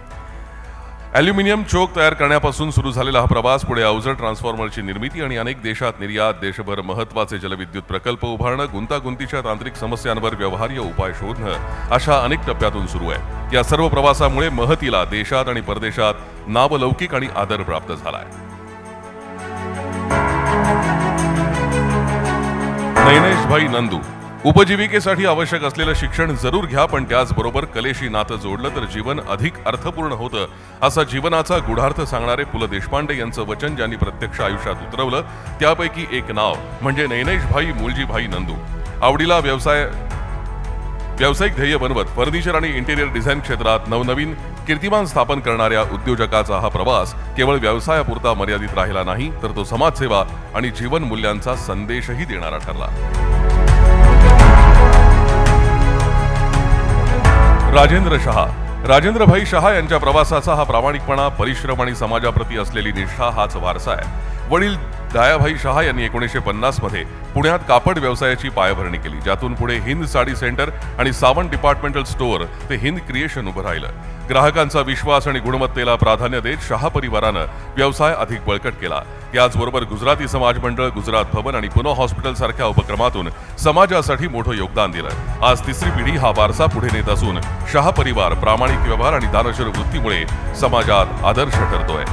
ॲल्युमिनियम चोक तयार करण्यापासून सुरू झालेला हा प्रवास पुढे अवजड ट्रान्सफॉर्मरची निर्मिती आणि अनेक देशात निर्यात, देशभर महत्त्वाचे जलविद्युत प्रकल्प उभारणं, गुंतागुंतीच्या तांत्रिक समस्यांवर व्यवहार्य उपाय शोधणं अशा अनेक टप्प्यातून सुरू आहे. या सर्व प्रवासामुळे महतीला देशात आणि परदेशात नावलौकिक आणि आदर प्राप्त झालाय. नैनेशभाई नंदू. उपजीविकेसाठी आवश्यक असलेलं शिक्षण जरूर घ्या, पण त्याचबरोबर कलेशी नातं जोडलं तर जीवन अधिक अर्थपूर्ण होतं, असा जीवनाचा गूढार्थ सांगणारे पु ल देशपांडे यांचं वचन ज्यांनी प्रत्यक्ष आयुष्यात उतरवलं त्यापैकी एक नाव म्हणजे नैनेशभाई मुलजीभाई नंदू. आवडीला व्यावसायिक ध्येय बनवत फर्निचर आणि इंटेरियर डिझाईन क्षेत्रात नवनवीन कीर्तिमान स्थापन करणाऱ्या उद्योजकाचा हा प्रवास केवळ व्यवसायापुरता मर्यादित राहिला नाही, तर तो समाजसेवा आणि जीवन मूल्यांचा संदेशही देणारा ठरला. राजेंद्र शहा. राजेंद्रभाई शहा यांच्या प्रवासाचा हा प्रामाणिकपणा, परिश्रम आणि समाजाप्रती असलेली निष्ठा हाच वारसा आहे. वडील दयाभाई शहा यांनी 1950 मध्ये पुण्यात कापड व्यवसायाची पायाभरणी केली, ज्यातून पुढे हिंद साडी सेंटर आणि सावंत डिपार्टमेंटल स्टोअर ते हिंद क्रिएशन उभं राहिलं. ग्राहकांचा विश्वास आणि गुणवत्तेला प्राधान्य देत शहा परिवारानं व्यवसाय अधिक बळकट केला. त्याचबरोबर गुजराती समाज मंडळ, गुजरात भवन आणि पुणे हॉस्पिटल सारख्या उपक्रमातून समाजासाठी मोठं योगदान दिलं. आज तिसरी पिढी हा वारसा पुढे नेत असून शहा परिवार प्रामाणिक व्यवहार आणि दानशूर वृत्तीमुळे समाजात आदर्श ठरतोय.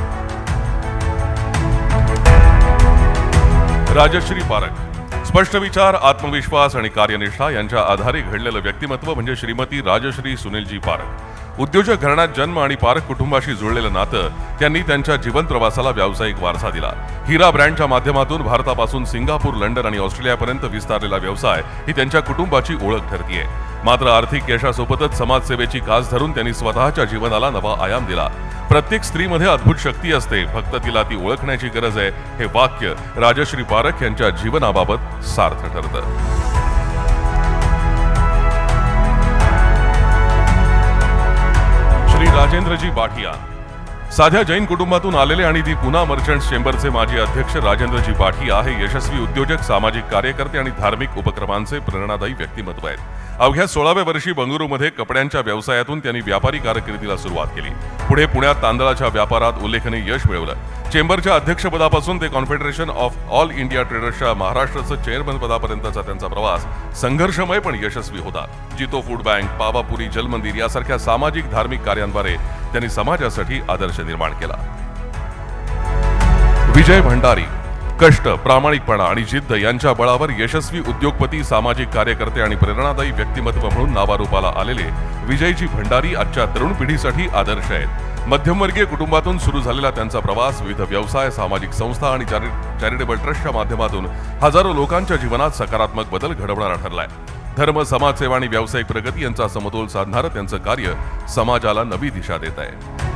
राजश्री पारख. स्पष्ट विचार, आत्मविश्वास आणि कार्यनिष्ठा यांच्या आधारे घडलेलं व्यक्तिमत्व म्हणजे श्रीमती राजश्री सुनीलजी पारख. उद्योजक घराण्यात जन्म आणि पारख कुटुंबाशी जुळलेलं नातं त्यांनी त्यांच्या जीवन प्रवासाला व्यावसायिक वारसा दिला. हिरा ब्रँडच्या माध्यमातून भारतापासून सिंगापूर, लंडन आणि ऑस्ट्रेलियापर्यंत विस्तारलेला व्यवसाय ही त्यांच्या कुटुंबाची ओळख ठरतीये. मात्र आर्थिक यशासोबतच समाजसेवेची कास धरून त्यांनी स्वतःच्या जीवनाला नवा आयाम दिला. प्रत्येक स्त्रीमध्ये अद्भुत शक्ती असते, फक्त तिला ती ओळखण्याची गरज आहे, हे वाक्य राजश्री पारख यांच्या जीवनाबाबत सार्थ ठरतं. श्री राजेंद्रजी बाठिया. साध्या जैन कुटुंबातून आलेले आणि दी पुना मर्चंट्स चेंबरचे माजी अध्यक्ष राजेंद्रजी बाठिया हे यशस्वी उद्योजक, सामाजिक कार्यकर्ते आणि धार्मिक उपक्रमांचे प्रेरणादायी व्यक्तिमत्व आहेत. अवघ्या 16व्या वर्षी बंगळुरूमध्ये कपड्यांच्या व्यवसायातून त्यांनी व्यापारी कारकिर्दीला सुरुवात केली. पुढे पुण्यात तांदळाच्या व्यापारात उल्लेखनीय यश मिळवलं. चेंबरच्या अध्यक्षपदापासून ते कॉन्फेडरेशन ऑफ ऑल इंडिया ट्रेडर्सच्या महाराष्ट्राचं चेअरमन पदापर्यंतचा त्यांचा प्रवास संघर्षमय पण यशस्वी होता. जितो फूड बँक, पावापुरी जलमंदिर यासारख्या सामाजिक धार्मिक कार्यांद्वारे त्यांनी समाजासाठी आदर्श निर्माण केला. विजय भंडारी. कष्ट, प्रामाणिकपणा आणि जिद्द यांच्या बळावर यशस्वी उद्योगपती, सामाजिक कार्यकर्ते आणि प्रेरणादायी व्यक्तिमत्व म्हणून नावारूपाला आलेले विजयजी भंडारी आजच्या तरुण पिढीसाठी आदर्श आहेत. मध्यमवर्गीय कुटुंबातून सुरू झालेला त्यांचा प्रवास विविध व्यवसाय, सामाजिक संस्था आणि चॅरिटेबल ट्रस्टच्या माध्यमातून हजारो लोकांच्या जीवनात सकारात्मक बदल घडवणारा ठरलाय. धर्म, समाजसेवा आणि व्यावसायिक प्रगती यांचा समतोल साधणारं त्यांचं कार्य समाजाला नवी दिशा देत आहे.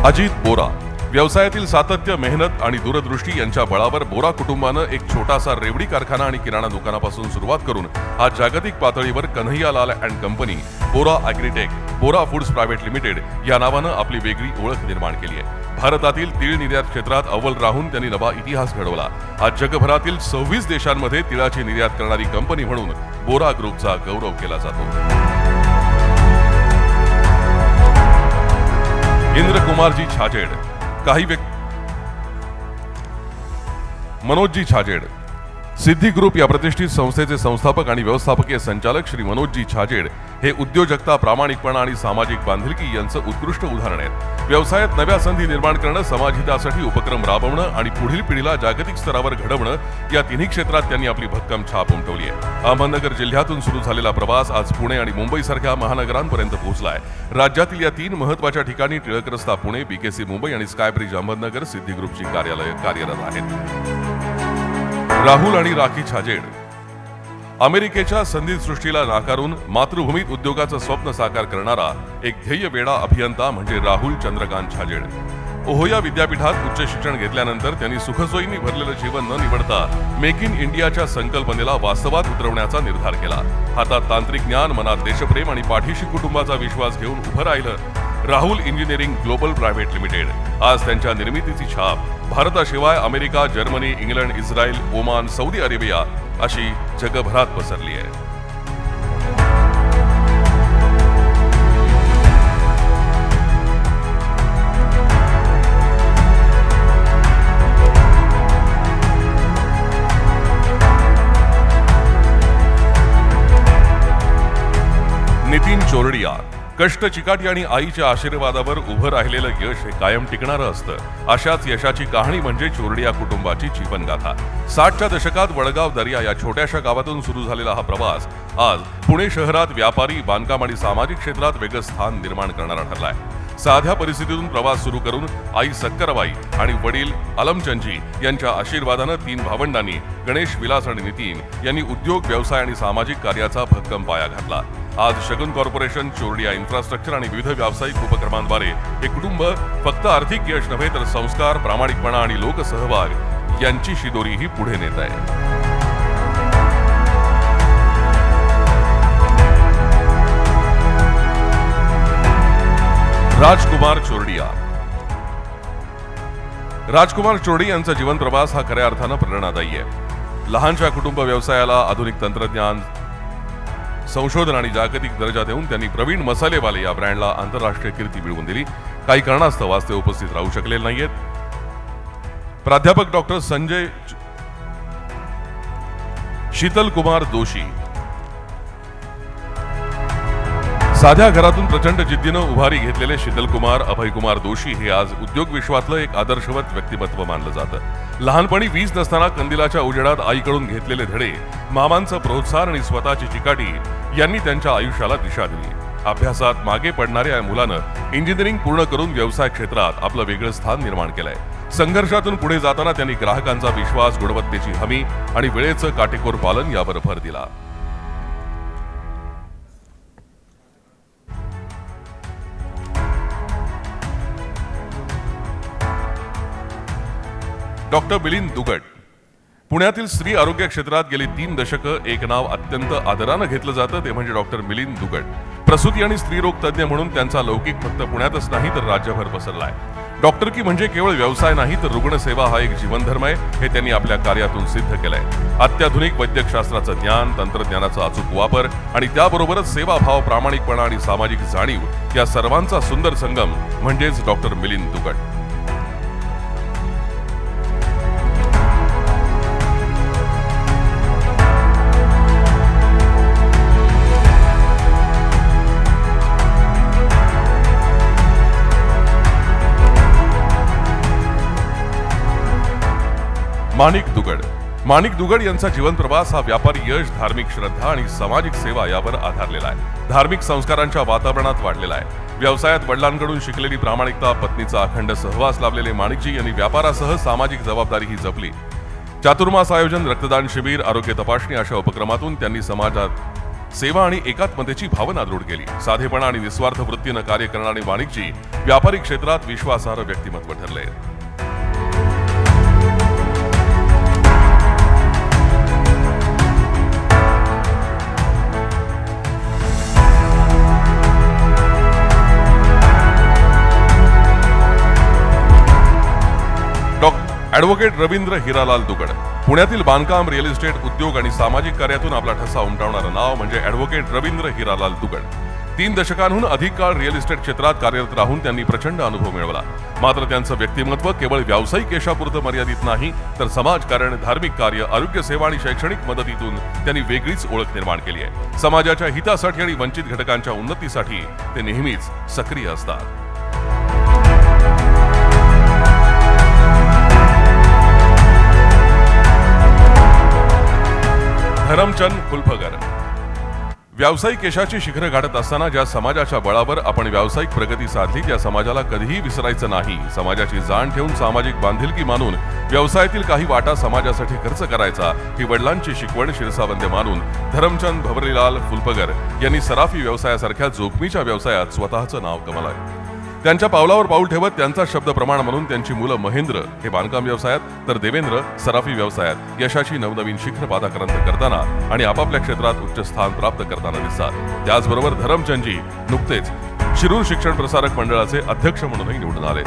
अजित बोरा. व्यवसायातील सातत्य, मेहनत आणि दूरदृष्टी यांच्या बळावर बोरा कुटुंबानं एक छोटासा रेवडी कारखाना आणि किराणा दुकानापासून सुरुवात करून आज जागतिक पातळीवर Kanhaiyalal and company, Bora agritech, Bora foods private limited या नावानं आपली वेगळी ओळख निर्माण केली आहे. भारतातील तीळ निर्यात क्षेत्रात अव्वल राहून त्यांनी नवा इतिहास घडवला. आज जगभरातील 26 देशांमध्ये तिळाची निर्यात करणारी कंपनी म्हणून बोरा ग्रुपचा गौरव केला जातो. इंद्रकुमारजी छाजेड. मनोजजी छाजेड. सिद्धी ग्रुप या प्रतिष्ठित संस्थेचे संस्थापक आणि व्यवस्थापकीय संचालक श्री मनोजजी छाजेड हे उद्योजकता, प्रामाणिकपणा आणि सामाजिक बांधिलकी यांचं उत्कृष्ट उदाहरण आहेत. व्यवसायात नव्या संधी निर्माण करणं, समाजहितासाठी उपक्रम राबवणं आणि पुढील पिढीला जागतिक स्तरावर घडवणं या तिन्ही क्षेत्रात त्यांनी आपली भक्कम छाप उमटवली आहे. अहमदनगर जिल्ह्यातून सुरू झालेला प्रवास आज पुणे आणि मुंबईसारख्या महानगरांपर्यंत पोहोचलाय. राज्यातील या 3 महत्त्वाच्या ठिकाणी टिळक रस्ता पुणे, बीकेसी मुंबई आणि स्कायब्रिज अहमदनगर सिद्धी ग्रुपची कार्यालय कार्यरत आहेत. राहुल आणि राखी छाजेड. अमेरिकेच्या संधीसृष्टीला नाकारून मातृभूमीत उद्योगाचं स्वप्न साकार करणारा एक ध्येयवेडा अभियंता म्हणजे राहुल चंद्रकांत छाजेड. ओहोया विद्यापीठात उच्च शिक्षण घेतल्यानंतर त्यांनी सुखसोयींनी भरलेलं जीवन न निवडता मेक इन इंडियाच्या संकल्पनेला वास्तवात उतरवण्याचा निर्धार केला. हातात तांत्रिक ज्ञान, मनात देशप्रेम आणि पाठीशी कुटुंबाचा विश्वास घेऊन उभं राहिलं. Rahul engineering global private limited. आज त्यांच्या निर्मितीची छाप भारताशिवाय America, Germany, England, Israel, Oman, Saudi Arabia अशी जगभरात पसरली आहे. नितीन चोरडिया. कष्ट, चिकाटी आणि आईच्या आशीर्वादावर उभं राहिलेलं यश हे कायम टिकणारं असतं. अशाच यशाची कहाणी म्हणजे चोरडिया कुटुंबाची जीवनगाथा. 60च्या दशकात वडगाव दर्या या छोट्याशा गावातून सुरू झालेला हा प्रवास आज पुणे शहरात व्यापारी, बांधकाम आणि सामाजिक क्षेत्रात वेगळं स्थान निर्माण करणारा ठरलाय. साध्या परिस्थितीतून प्रवास सुरू करून आई सक्करबाई आणि वडील अलमचंदजी यांच्या आशीर्वादानं 3 भावंडांनी गणेश, विलास आणि नितीन यांनी उद्योग, व्यवसाय आणि सामाजिक कार्याचा भक्कम पाया घातला. आज शगुन कॉर्पोरेशन, चोरडिया इन्फ्रास्ट्रक्चर आणि विविध व्यावसायिक उपक्रमांद्वारे हे कुटुंब फक्त आर्थिक यश नव्हे तर संस्कार, प्रामाणिकपणा आणि लोकसहभाग यांची शिदोरीही पुढे नेत आहे. राजकुमार चोरडिया. राजकुमार चोरडिया यांचा जीवन प्रवास हा खऱ्या अर्थानं प्रेरणादायी आहे. लहानशा कुटुंब व्यवसायाला आधुनिक तंत्रज्ञान, संशोधन आणि जागतिक दर्जा देऊन त्यांनी प्रवीण मसालेवाले या ब्रँडला आंतरराष्ट्रीय कीर्ती मिळवून दिली. काही कारणास्तव आज ते उपस्थित राहू शकले नाहीयेत. प्राध्यापक डॉक्टर संजय शीतल कुमार दोशी. साध्या घरातून प्रचंड जिद्दीनं उभारी घेतलेले शीतलकुमार अभयकुमार दोशी हे आज उद्योग विश्वातलं एक आदर्शवत व्यक्तिमत्व मानलं जातं. लहानपणी वीज नसताना कंदिलाच्या उजेडात आईकडून घेतलेले धडे, मामांचं प्रोत्साहन आणि स्वतःची चिकाटी यांनी त्यांच्या आयुष्याला दिशा दिली. अभ्यासात मागे पडणाऱ्या या मुलानं इंजिनिअरिंग पूर्ण करून व्यवसाय क्षेत्रात आपलं वेगळं स्थान निर्माण केलंय. संघर्षातून पुढे जाताना त्यांनी ग्राहकांचा विश्वास, गुणवत्तेची हमी आणि वेळेचं काटेकोर पालन यावर भर दिला. डॉक्टर मिलिंद दुगड. पुण्यातील स्त्री आरोग्य क्षेत्रात गेली 3 दशकं एक नाव अत्यंत आदरानं घेतलं जातं ते म्हणजे डॉक्टर मिलिंद दुगड. प्रसूती आणि स्त्रीरोग तज्ज्ञ म्हणून त्यांचा लौकिक फक्त पुण्यातच नाही तर राज्यभर पसरलाय. डॉक्टरकी म्हणजे केवळ व्यवसाय नाही तर रुग्णसेवा हा एक जीवनधर्म आहे हे त्यांनी आपल्या कार्यातून सिद्ध केलंय. अत्याधुनिक वैद्यकशास्त्राचं ज्ञान, तंत्रज्ञानाचा अचूक वापर आणि त्याबरोबरच सेवाभाव, प्रामाणिकपणा आणि सामाजिक जाणीव या सर्वांचा सुंदर संगम म्हणजेच डॉक्टर मिलिंद दुगड. माणिक दुगड. माणिक दुगड यांचा जीवन प्रवास हा व्यापारी यश, धार्मिक श्रद्धा आणि सामाजिक सेवा यावर आधारलेला आहे. धार्मिक संस्कारांच्या वातावरणात वाढलेला आहे. व्यवसायात वडिलांकडून शिकलेली प्रामाणिकता, पत्नीचा अखंड सहवास लाभलेले माणिकजी यांनी व्यापारासह सामाजिक जबाबदारीही जपली. चातुर्मास आयोजन, रक्तदान शिबिर, आरोग्य तपासणी अशा उपक्रमातून त्यांनी समाजात सेवा आणि एकात्मतेची भावना दृढ केली. साधेपणा आणि निस्वार्थ वृत्तीनं कार्य करणारे माणिकजी व्यापारी क्षेत्रात विश्वासार्ह व्यक्तिमत्व ठरले. ॲडव्होकेट रवींद्र हिरालाल दुगड. पुण्यातील बांधकाम, रिअल इस्टेट, उद्योग आणि सामाजिक कार्यातून आपला ठसा उमटवणारं नाव म्हणजे ॲडव्होकेट रवींद्र हिरालाल दुगड. 3 दशकांहून अधिक काळ रिअल इस्टेट क्षेत्रात कार्यरत राहून त्यांनी प्रचंड अनुभव मिळवला. मात्र त्यांचं व्यक्तिमत्व केवळ व्यावसायिक यशापुरतं मर्यादित नाही तर समाजकारण, धार्मिक कार्य, आरोग्य सेवा आणि शैक्षणिक मदतीतून त्यांनी वेगळीच ओळख निर्माण केली आहे. समाजाच्या हितासाठी आणि वंचित घटकांच्या उन्नतीसाठी ते नेहमीच सक्रिय असतात. धरमचंद फुलफगर. व्यावसायिक यशाची शिखरं गाठत असताना ज्या समाजाच्या बळावर आपण व्यावसायिक प्रगती साधली त्या समाजाला कधीही विसरायचं नाही. समाजाची जाण ठेवून, सामाजिक बांधिलकी मानून व्यवसायातील काही वाटा समाजासाठी खर्च करायचा ही वडिलांची शिकवण शिरसावंदे मानून धरमचंद भवरीलाल फुलफगर यांनी सराफी व्यवसायासारख्या जोखमीच्या व्यवसायात स्वतःचं नाव कमावलंय. त्यांच्या पावलावर पाऊल ठेवत त्यांचा शब्द प्रमाण म्हणून त्यांची मुलं महेंद्र हे बांधकाम व्यवसायात तर देवेंद्र सराफी व्यवसायात यशाची नवनवीन शिखर पादाक्रांत करताना आणि आपापल्या क्षेत्रात उच्च स्थान प्राप्त करताना दिसतात. त्याचबरोबर धरमचंदजी नुकतेच शिरूर शिक्षण प्रसारक मंडळाचे अध्यक्ष म्हणूनही निवडून आले.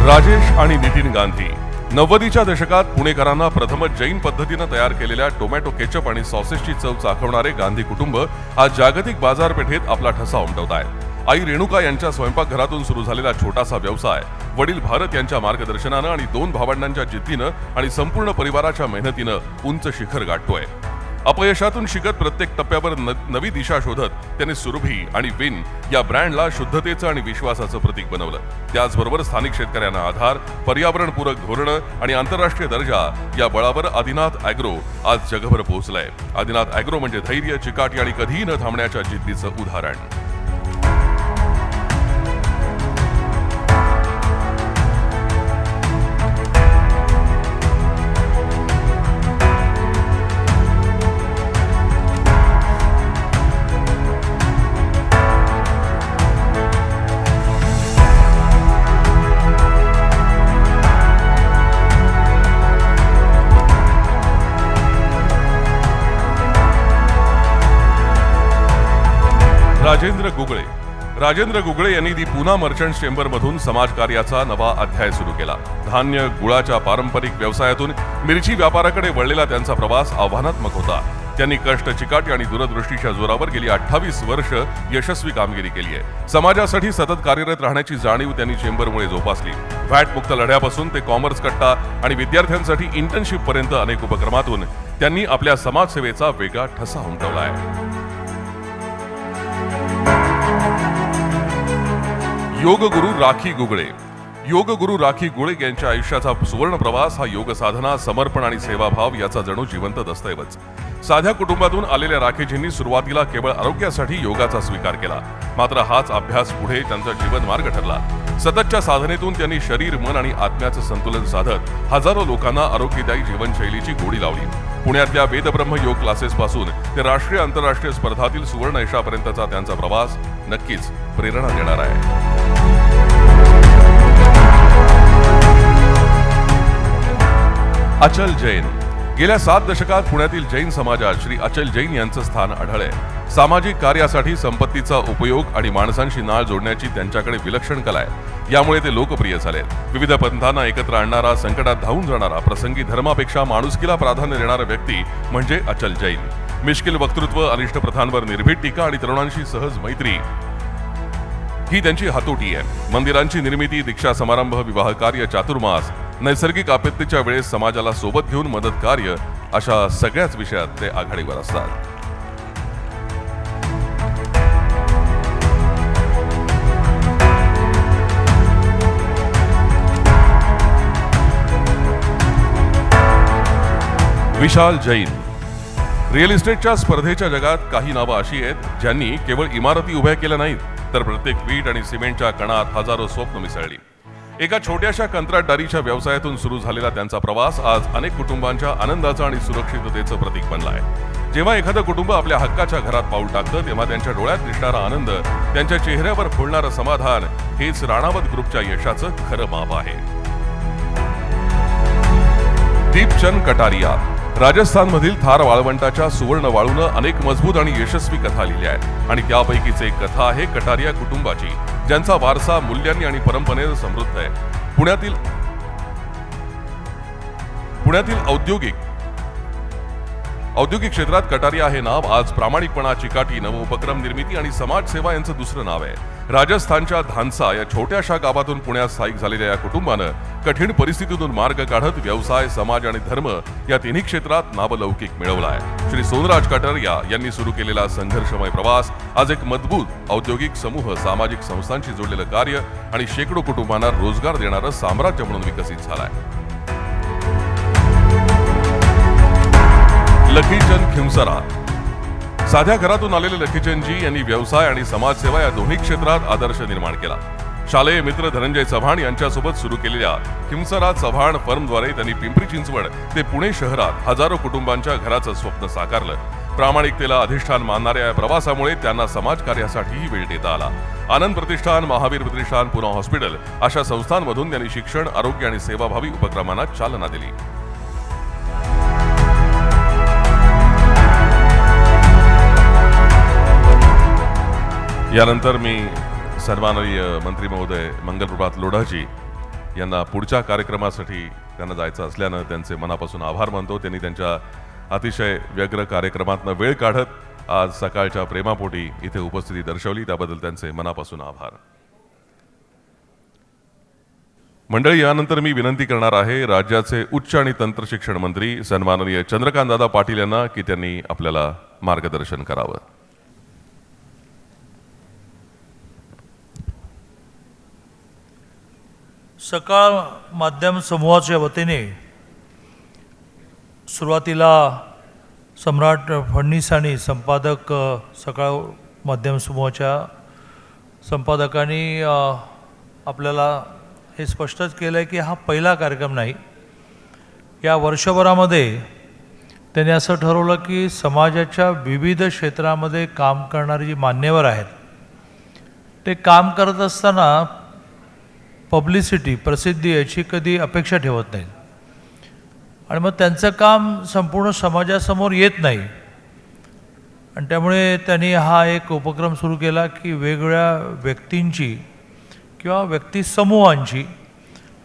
राजेश आणि नितीन गांधी. 90च्या दशकात पुणेकरांना प्रथमच जैन पद्धतीनं तयार केलेल्या टोमॅटो केचप आणि सॉसेसची चव चाखवणारे गांधी कुटुंब आज जागतिक बाजारपेठेत आपला ठसा उमटवत आहे. आई रेणुका यांच्या स्वयंपाकघरातून सुरू झालेला छोटासा व्यवसाय वडील भारत यांच्या मार्गदर्शनानं आणि 2 भावंडांच्या जिद्दीनं आणि संपूर्ण परिवाराच्या मेहनतीनं उंच शिखर गाठतोय. अपयशातून शिकत प्रत्येक टप्प्यावर नवी दिशा शोधत त्यांनी सुरभी आणि विन या ब्रँडला शुद्धतेचं आणि विश्वासाचं प्रतीक बनवलं. त्याचबरोबर स्थानिक शेतकऱ्यांना आधार, पर्यावरणपूरक धोरणं आणि आंतरराष्ट्रीय दर्जा या बळावर आदिनाथ ॲग्रो आज जगभर पोहोचलंय. आदिनाथ ॲग्रो म्हणजे धैर्य, चिकाटी आणि कधीही न थांबण्याच्या जिद्दीचं उदाहरण. राजेंद्र गुगळे यांनी दी पुना मर्चंट्स चेंबरमधून समाजकार्याचा नवा अध्याय सुरू केला. धान्य, गुळाच्या पारंपरिक व्यवसायातून मिरची व्यापाराकडे वळलेला त्यांचा प्रवास आव्हानात्मक होता. त्यांनी कष्ट, चिकाटी आणि दूरदृष्टीच्या जोरावर गेली 28 वर्ष यशस्वी कामगिरी केली आहे. समाजासाठी सतत कार्यरत राहण्याची जाणीव त्यांनी चेंबरमुळे जोपासली. व्हॅटमुक्त लढ्यापासून ते कॉमर्स कट्टा आणि विद्यार्थ्यांसाठी इंटर्नशिप पर्यंत अनेक उपक्रमातून त्यांनी आपल्या समाजसेवेचा वेगळा ठसा उमटवला आहे. योगगुरू राखी गुळे यांच्या आयुष्याचा सुवर्ण प्रवास हा योग साधना, समर्पण आणि सेवाभाव याचा जणू जिवंत दस्तऐवज. साध्या कुटुंबातून आलेल्या राखीजींनी सुरुवातीला केवळ आरोग्यासाठी योगाचा स्वीकार केला. मात्र हाच अभ्यास पुढे त्यांचा जीवन मार्ग ठरला. सततच्या साधनेतून त्यांनी शरीर, मन आणि आत्म्याचं संतुलन साधत हजारो लोकांना आरोग्यदायी जीवनशैलीची गोडी लावली. पुण्यातल्या वेदब्रह्म योग क्लासेस पासून ते राष्ट्रीय आंतरराष्ट्रीय स्पर्धातील सुवर्ण यशापर्यंतचा त्यांचा प्रवास नक्कीच प्रेरणा देणार आहे. अचल जैन. गेल्या 7 दशकात पुण्यातील जैन समाजात श्री अचल जैन यांचं स्थान आढळलंय. सामाजिक कार्यासाठी संपत्तीचा उपयोग आणि माणसांशी नाळ जोडण्याची त्यांच्याकडे विलक्षण कला आहे. यामुळे ते लोकप्रिय झालेत. विविध पंथांना एकत्र आणणारा, संकटात धावून जाणारा, प्रसंगी धर्मापेक्षा माणुसकीला प्राधान्य देणारा व्यक्ती म्हणजे अचल जैन. मिश्किल वक्तृत्व, अनिष्ट प्रथांवर निर्भीड टीका आणि तरुणांशी सहज मैत्री ही त्यांची हातोटी आहे. मंदिरांची निर्मिती, दीक्षा समारंभ, विवाह कार्य, चातुर्मास, नैसर्गिक आपत्तीच्या वेळेस समाजाला सोबत घेऊन मदत कार्य अशा सगळ्याच विषयात ते आघाडीवर असतात. विशाल जैन. रिअल इस्टेटच्या स्पर्धेच्या जगात काही नावं अशी आहेत ज्यांनी केवळ इमारती उभ्या केल्या नाहीत, तर प्रत्येक वीट आणि सिमेंटच्या कणात हजारो स्वप्न मिसळली. एका छोट्याशा कंत्राटदारीच्या व्यवसायातून सुरू झालेला त्यांचा प्रवास आज अनेक कुटुंबांच्या आनंदाचं आणि सुरक्षिततेचं प्रतीक बनला आहे. जेव्हा एखादं कुटुंब आपल्या हक्काच्या घरात पाऊल टाकतं तेव्हा त्यांच्या डोळ्यात दिसणारा आनंद, त्यांच्या चेहऱ्यावर फुलणारं समाधान हेच राणावत ग्रुपच्या यशाचं खरं माप आहे. दीपचंद कटारिया. राजस्थानमधील थार वाळवंटाच्या सुवर्ण वाळूनं अनेक मजबूत आणि यशस्वी कथा लिहिल्या आहेत आणि त्यापैकीच एक कथा आहे कटारिया कुटुंबाची, ज्यांचा वारसा मूल्यांनी आणि परंपरेनं समृद्ध आहे. पुण्यातील औद्योगिक क्षेत्रात कटारिया हे नाव आज प्रामाणिकपणा, चिकाटी, नवोपक्रम निर्मिती आणि समाजसेवा यांचं दुसरं नाव आहे. राजस्थानच्या धानसा या छोट्याशा गावातून पुण्यात स्थायिक झालेल्या या कुटुंबानं कठीण परिस्थितीतून मार्ग काढत व्यवसाय, समाज आणि धर्म या तिन्ही क्षेत्रात नावलौकिक मिळवला आहे. श्री सोनराज कटारिया यांनी सुरू केलेला संघर्षमय प्रवास आज एक मजबूत औद्योगिक समूह, सामाजिक संस्थांशी जोडलेलं कार्य आणि शेकडो कुटुंबांना रोजगार देणारं साम्राज्य म्हणून विकसित झालंय. लखीचंद खिमसरा. साध्या घरातून आलेले लखीचंदजी यांनी व्यवसाय आणि समाजसेवा या दोन्ही क्षेत्रात आदर्श निर्माण केला. शालेय मित्र धनंजय चव्हाण यांच्यासोबत सुरू केलेल्या खिमसरा चव्हाण फर्मद्वारे त्यांनी पिंपरी चिंचवड ते पुणे शहरात हजारो कुटुंबांच्या घराचं स्वप्न साकारलं. प्रामाणिकतेला अधिष्ठान मानणाऱ्या या प्रवासामुळे त्यांना समाजकार्यासाठीही वेळ देता आला. आनंद प्रतिष्ठान, महावीर प्रतिष्ठान, पुना हॉस्पिटल अशा संस्थांमधून त्यांनी शिक्षण, आरोग्य आणि सेवाभावी उपक्रमांना चालना दिली. यानंतर मी सन्माननीय मंत्री महोदय मंगलप्रभात लोढाजी यांना पुढच्या कार्यक्रमासाठी त्यांना जायचं असल्यानं त्यांचे मनापासून आभार मानतो. त्यांनी त्यांच्या अतिशय व्यग्र कार्यक्रमातनं वेळ काढत आज सकाळच्या प्रेमापोटी इथे उपस्थिती दर्शवली, त्याबद्दल त्यांचे मनापासून आभार. मंडळी, यानंतर मी विनंती करणार आहे राज्याचे उच्च आणि तंत्र शिक्षण मंत्री सन्माननीय चंद्रकांतदादा पाटील यांना की त्यांनी आपल्याला मार्गदर्शन करावं. सकाळ माध्यम समूहाच्या वतीने सुरुवातीला सम्राट फडणीस आणि संपादक सकाळ माध्यम समूहाच्या संपादकांनी आपल्याला हे स्पष्टच केलं आहे की हा पहिला कार्यक्रम नाही. या वर्षभरामध्ये त्यांनी असं ठरवलं की समाजाच्या विविध क्षेत्रामध्ये काम करणारी जी मान्यवर आहेत ते काम करत असताना पब्लिसिटी, प्रसिद्धी याची कधी अपेक्षा ठेवत नाहीत आणि मग त्यांचं काम संपूर्ण समाजासमोर येत नाही. आणि त्यामुळे त्यांनी हा एक उपक्रम सुरू केला की वेगवेगळ्या व्यक्तींची किंवा व्यक्तिसमूहांची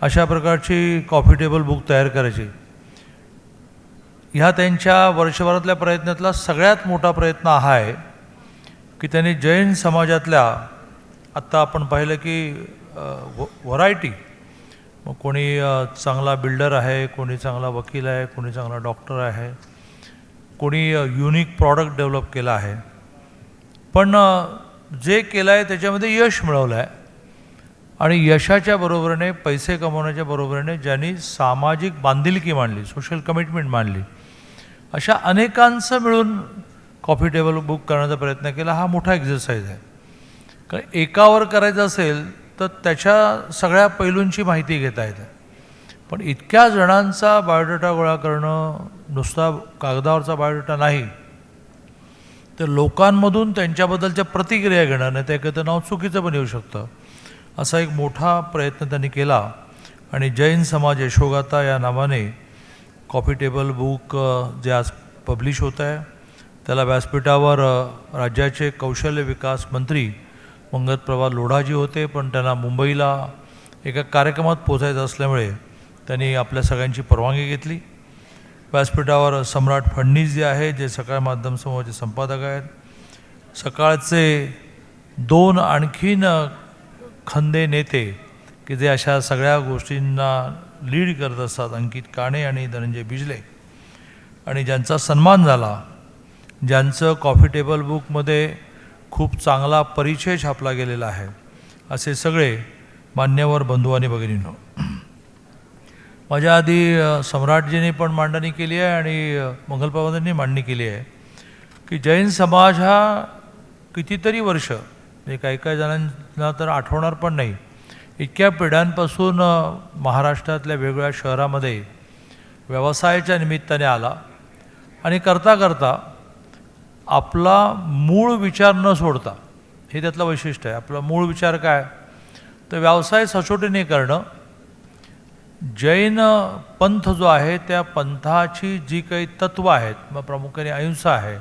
अशा प्रकारची कॉफी टेबल बुक तयार करायची. ह्या त्यांच्या वर्षभरातल्या प्रयत्नातला सगळ्यात मोठा प्रयत्न हा आहे की त्यांनी जैन समाजातल्या, आत्ता आपण पाहिलं की व्हरायटी, मग कोणी चांगला बिल्डर आहे, कोणी चांगला वकील आहे, कोणी चांगला डॉक्टर आहे, कोणी युनिक प्रॉडक्ट डेव्हलप केला आहे, पण जे केलं आहे त्याच्यामध्ये यश मिळवलं आहे. आणि यशाच्या बरोबरीने, पैसे कमवण्याच्या बरोबरीने ज्यांनी सामाजिक बांधिलकी मांडली, सोशल कमिटमेंट मांडली, अशा अनेकांचं मिळून कॉफी टेबल बुक करण्याचा प्रयत्न केला. हा मोठा एक्झरसाईज आहे, कारण एकावर करायचं असेल तर त्याच्या सगळ्या पैलूंची माहिती घेता येते, पण इतक्या जणांचा बायोडाटा गोळा करणं नुसता कागदावरचा बायोडाटा नाही, तर लोकांमधून त्यांच्याबद्दलच्या प्रतिक्रिया घेणं, नाही तर एखादं नाव चुकीचं पण येऊ शकतं. असा एक मोठा प्रयत्न त्यांनी केला आणि जैन समाज यशोगाथा या नावाने कॉफी टेबल बुक जे आज पब्लिश होत आहे त्याला व्यासपीठावर राज्याचे कौशल्य विकास मंत्री मंगलप्रभात लोढाजी होते, पण त्यांना मुंबईला एका कार्यक्रमात पोचायचं असल्यामुळे त्यांनी आपल्या सगळ्यांची परवानगी घेतली. व्यासपीठावर सम्राट फडणीस जे आहे, जे सकाळ माध्यम समूहाचे संपादक आहेत, सकाळचे दोन आणखीन खंदे नेते की जे अशा सगळ्या गोष्टींना लीड करत असतात, अंकित काणे आणि धनंजय बिजले, आणि ज्यांचा सन्मान झाला, ज्यांचं कॉफी टेबल बुकमध्ये खूप चांगला परिचय छापला गेलेला आहे, असे सगळे मान्यवर बंधू आणि भगिनींनो. माझ्या आधी सम्राटजींनी पण मांडणी केली आहे आणि मंगलप्रभातांनी मांडणी केली आहे की जैन समाज हा कितीतरी वर्ष, म्हणजे काही काही जणांना तर आठवणार पण नाही, इतक्या पिढ्यांपासून महाराष्ट्रातल्या वेगवेगळ्या शहरामध्ये व्यवसायाच्या निमित्ताने आला आणि करता करता आपला मूळ विचार न सोडता, हे त्यातलं वैशिष्ट्य आहे. आपला मूळ विचार काय, तर व्यवसाय सचोटीने करणं, जैन पंथ जो आहे त्या पंथाची जी काही तत्त्व आहेत, मग प्रामुख्याने अहिंसा आहे,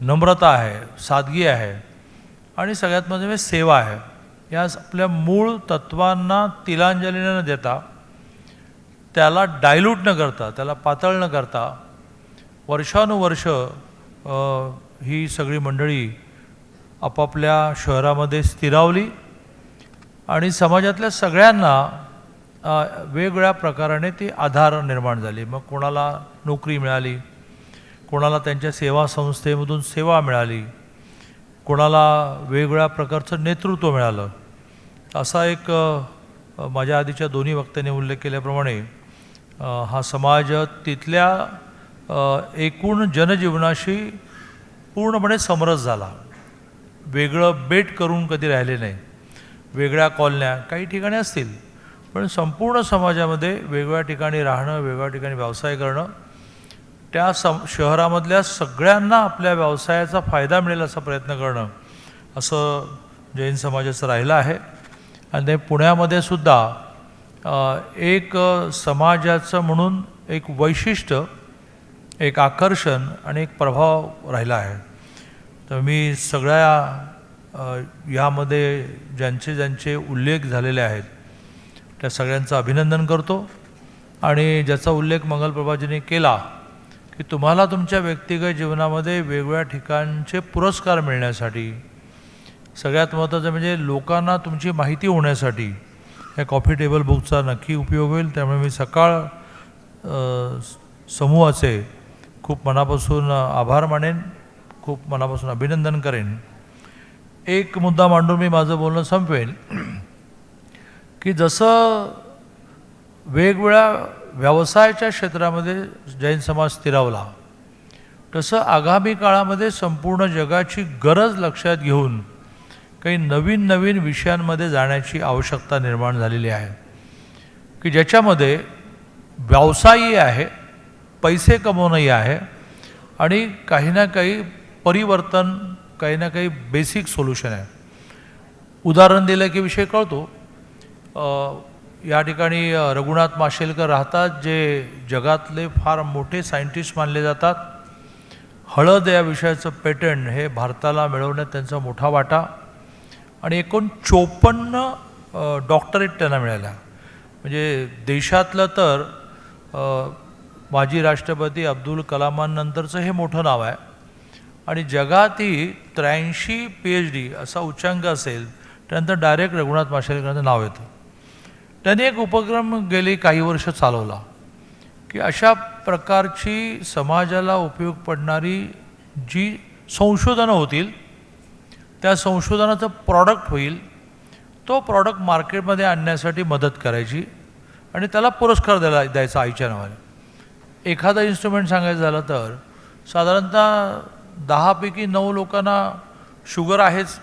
नम्रता आहे, सादगी आहे आणि सगळ्यात म्हणजे सेवा आहे, या आपल्या मूळ तत्त्वांना तिलांजली न देता, त्याला डायल्यूट न करता, त्याला पातळ न करता वर्षानुवर्ष ही सगळी मंडळी आपापल्या शहरामध्ये स्थिरावली आणि समाजातल्या सगळ्यांना वेगवेगळ्या प्रकाराने ती आधार निर्माण झाली. मग कोणाला नोकरी मिळाली, कोणाला त्यांच्या सेवा संस्थेमधून सेवा मिळाली, कोणाला वेगवेगळ्या प्रकारचं नेतृत्व मिळालं. असा एक माझ्या आधीच्या दोन्ही वक्त्यांनी उल्लेख केल्याप्रमाणे हा समाज तिथल्या एकूण जनजीवनाशी पूर्णपणे समरस झाला. वेगळं बेट करून कधी राहिले नाही. वेगळ्या कॉलन्या काही ठिकाणी असतील, पण संपूर्ण समाजामध्ये वेगवेगळ्या ठिकाणी राहणं, वेगवेगळ्या ठिकाणी व्यवसाय करणं त्या शहरामधल्या सगळ्यांना आपल्या व्यवसायाचा फायदा मिळेल असा प्रयत्न करणं असं जैन समाजाचं राहिलं आहे. आणि ते पुण्यामध्ये सुद्धा एक समाजाचं म्हणून एक वैशिष्ट्य, एक आकर्षण आणि एक प्रभाव राहिला आहे. तर मी सगळ्या यामध्ये ज्यांचे ज्यांचे उल्लेख झालेले आहेत त्या सगळ्यांचं अभिनंदन करतो. आणि ज्याचा उल्लेख मंगलप्रभाजींनी केला की तुम्हाला तुमच्या व्यक्तिगत जीवनामध्ये वेगवेगळ्या ठिकाणचे पुरस्कार मिळण्यासाठी, सगळ्यात महत्त्वाचं म्हणजे लोकांना तुमची माहिती होण्यासाठी या कॉफी टेबल बुकचा नक्की उपयोग होईल. त्यामुळे मी सकाळ समूहाचे खूप मनापासून आभार मानेन, खूप मनापासून अभिनंदन करेन. एक मुद्दा मांडून मी माझं बोलणं संपवेन की जसं वेगवेगळ्या व्यवसायाच्या क्षेत्रामध्ये जैन समाज स्थिरावला, तसं आगामी काळामध्ये संपूर्ण जगाची गरज लक्षात घेऊन काही नवीन नवीन विषयांमध्ये जाण्याची आवश्यकता निर्माण झालेली आहे की ज्याच्यामध्ये व्यवसायही आहे, पैसे कमवणंही आहे आणि काही ना काही परिवर्तन, काही ना काही बेसिक सोल्युशन आहे. उदाहरण दिलं की विषय कळतो. या ठिकाणी रघुनाथ माशेलकर राहतात, जे जगातले फार मोठे सायंटिस्ट मानले जातात. हळद या विषयाचं पेटंट हे भारताला मिळवण्यात त्यांचा मोठा वाटा आणि एकूण 54 डॉक्टरेट त्यांना मिळाल्या. म्हणजे देशातलं तर माजी राष्ट्रपती अब्दुल कलामांनंतरचं हे मोठं नाव आहे आणि जगातही 83 PhD असा उच्चांक असेल त्यानंतर डायरेक्ट रघुनाथ माशेलकरांचं नाव येतं. त्यांनी एक उपक्रम गेली काही वर्ष चालवला की अशा प्रकारची समाजाला उपयोग पडणारी जी संशोधनं होतील, त्या संशोधनाचं प्रॉडक्ट होईल, तो प्रॉडक्ट मार्केटमध्ये आणण्यासाठी मदत करायची आणि त्याला पुरस्कार द्यायचा आईच्या नावाने. एखादं इन्स्ट्रुमेंट सांगायचं झालं तर साधारणतः 10 पैकी 9 लोकांना शुगर आहेच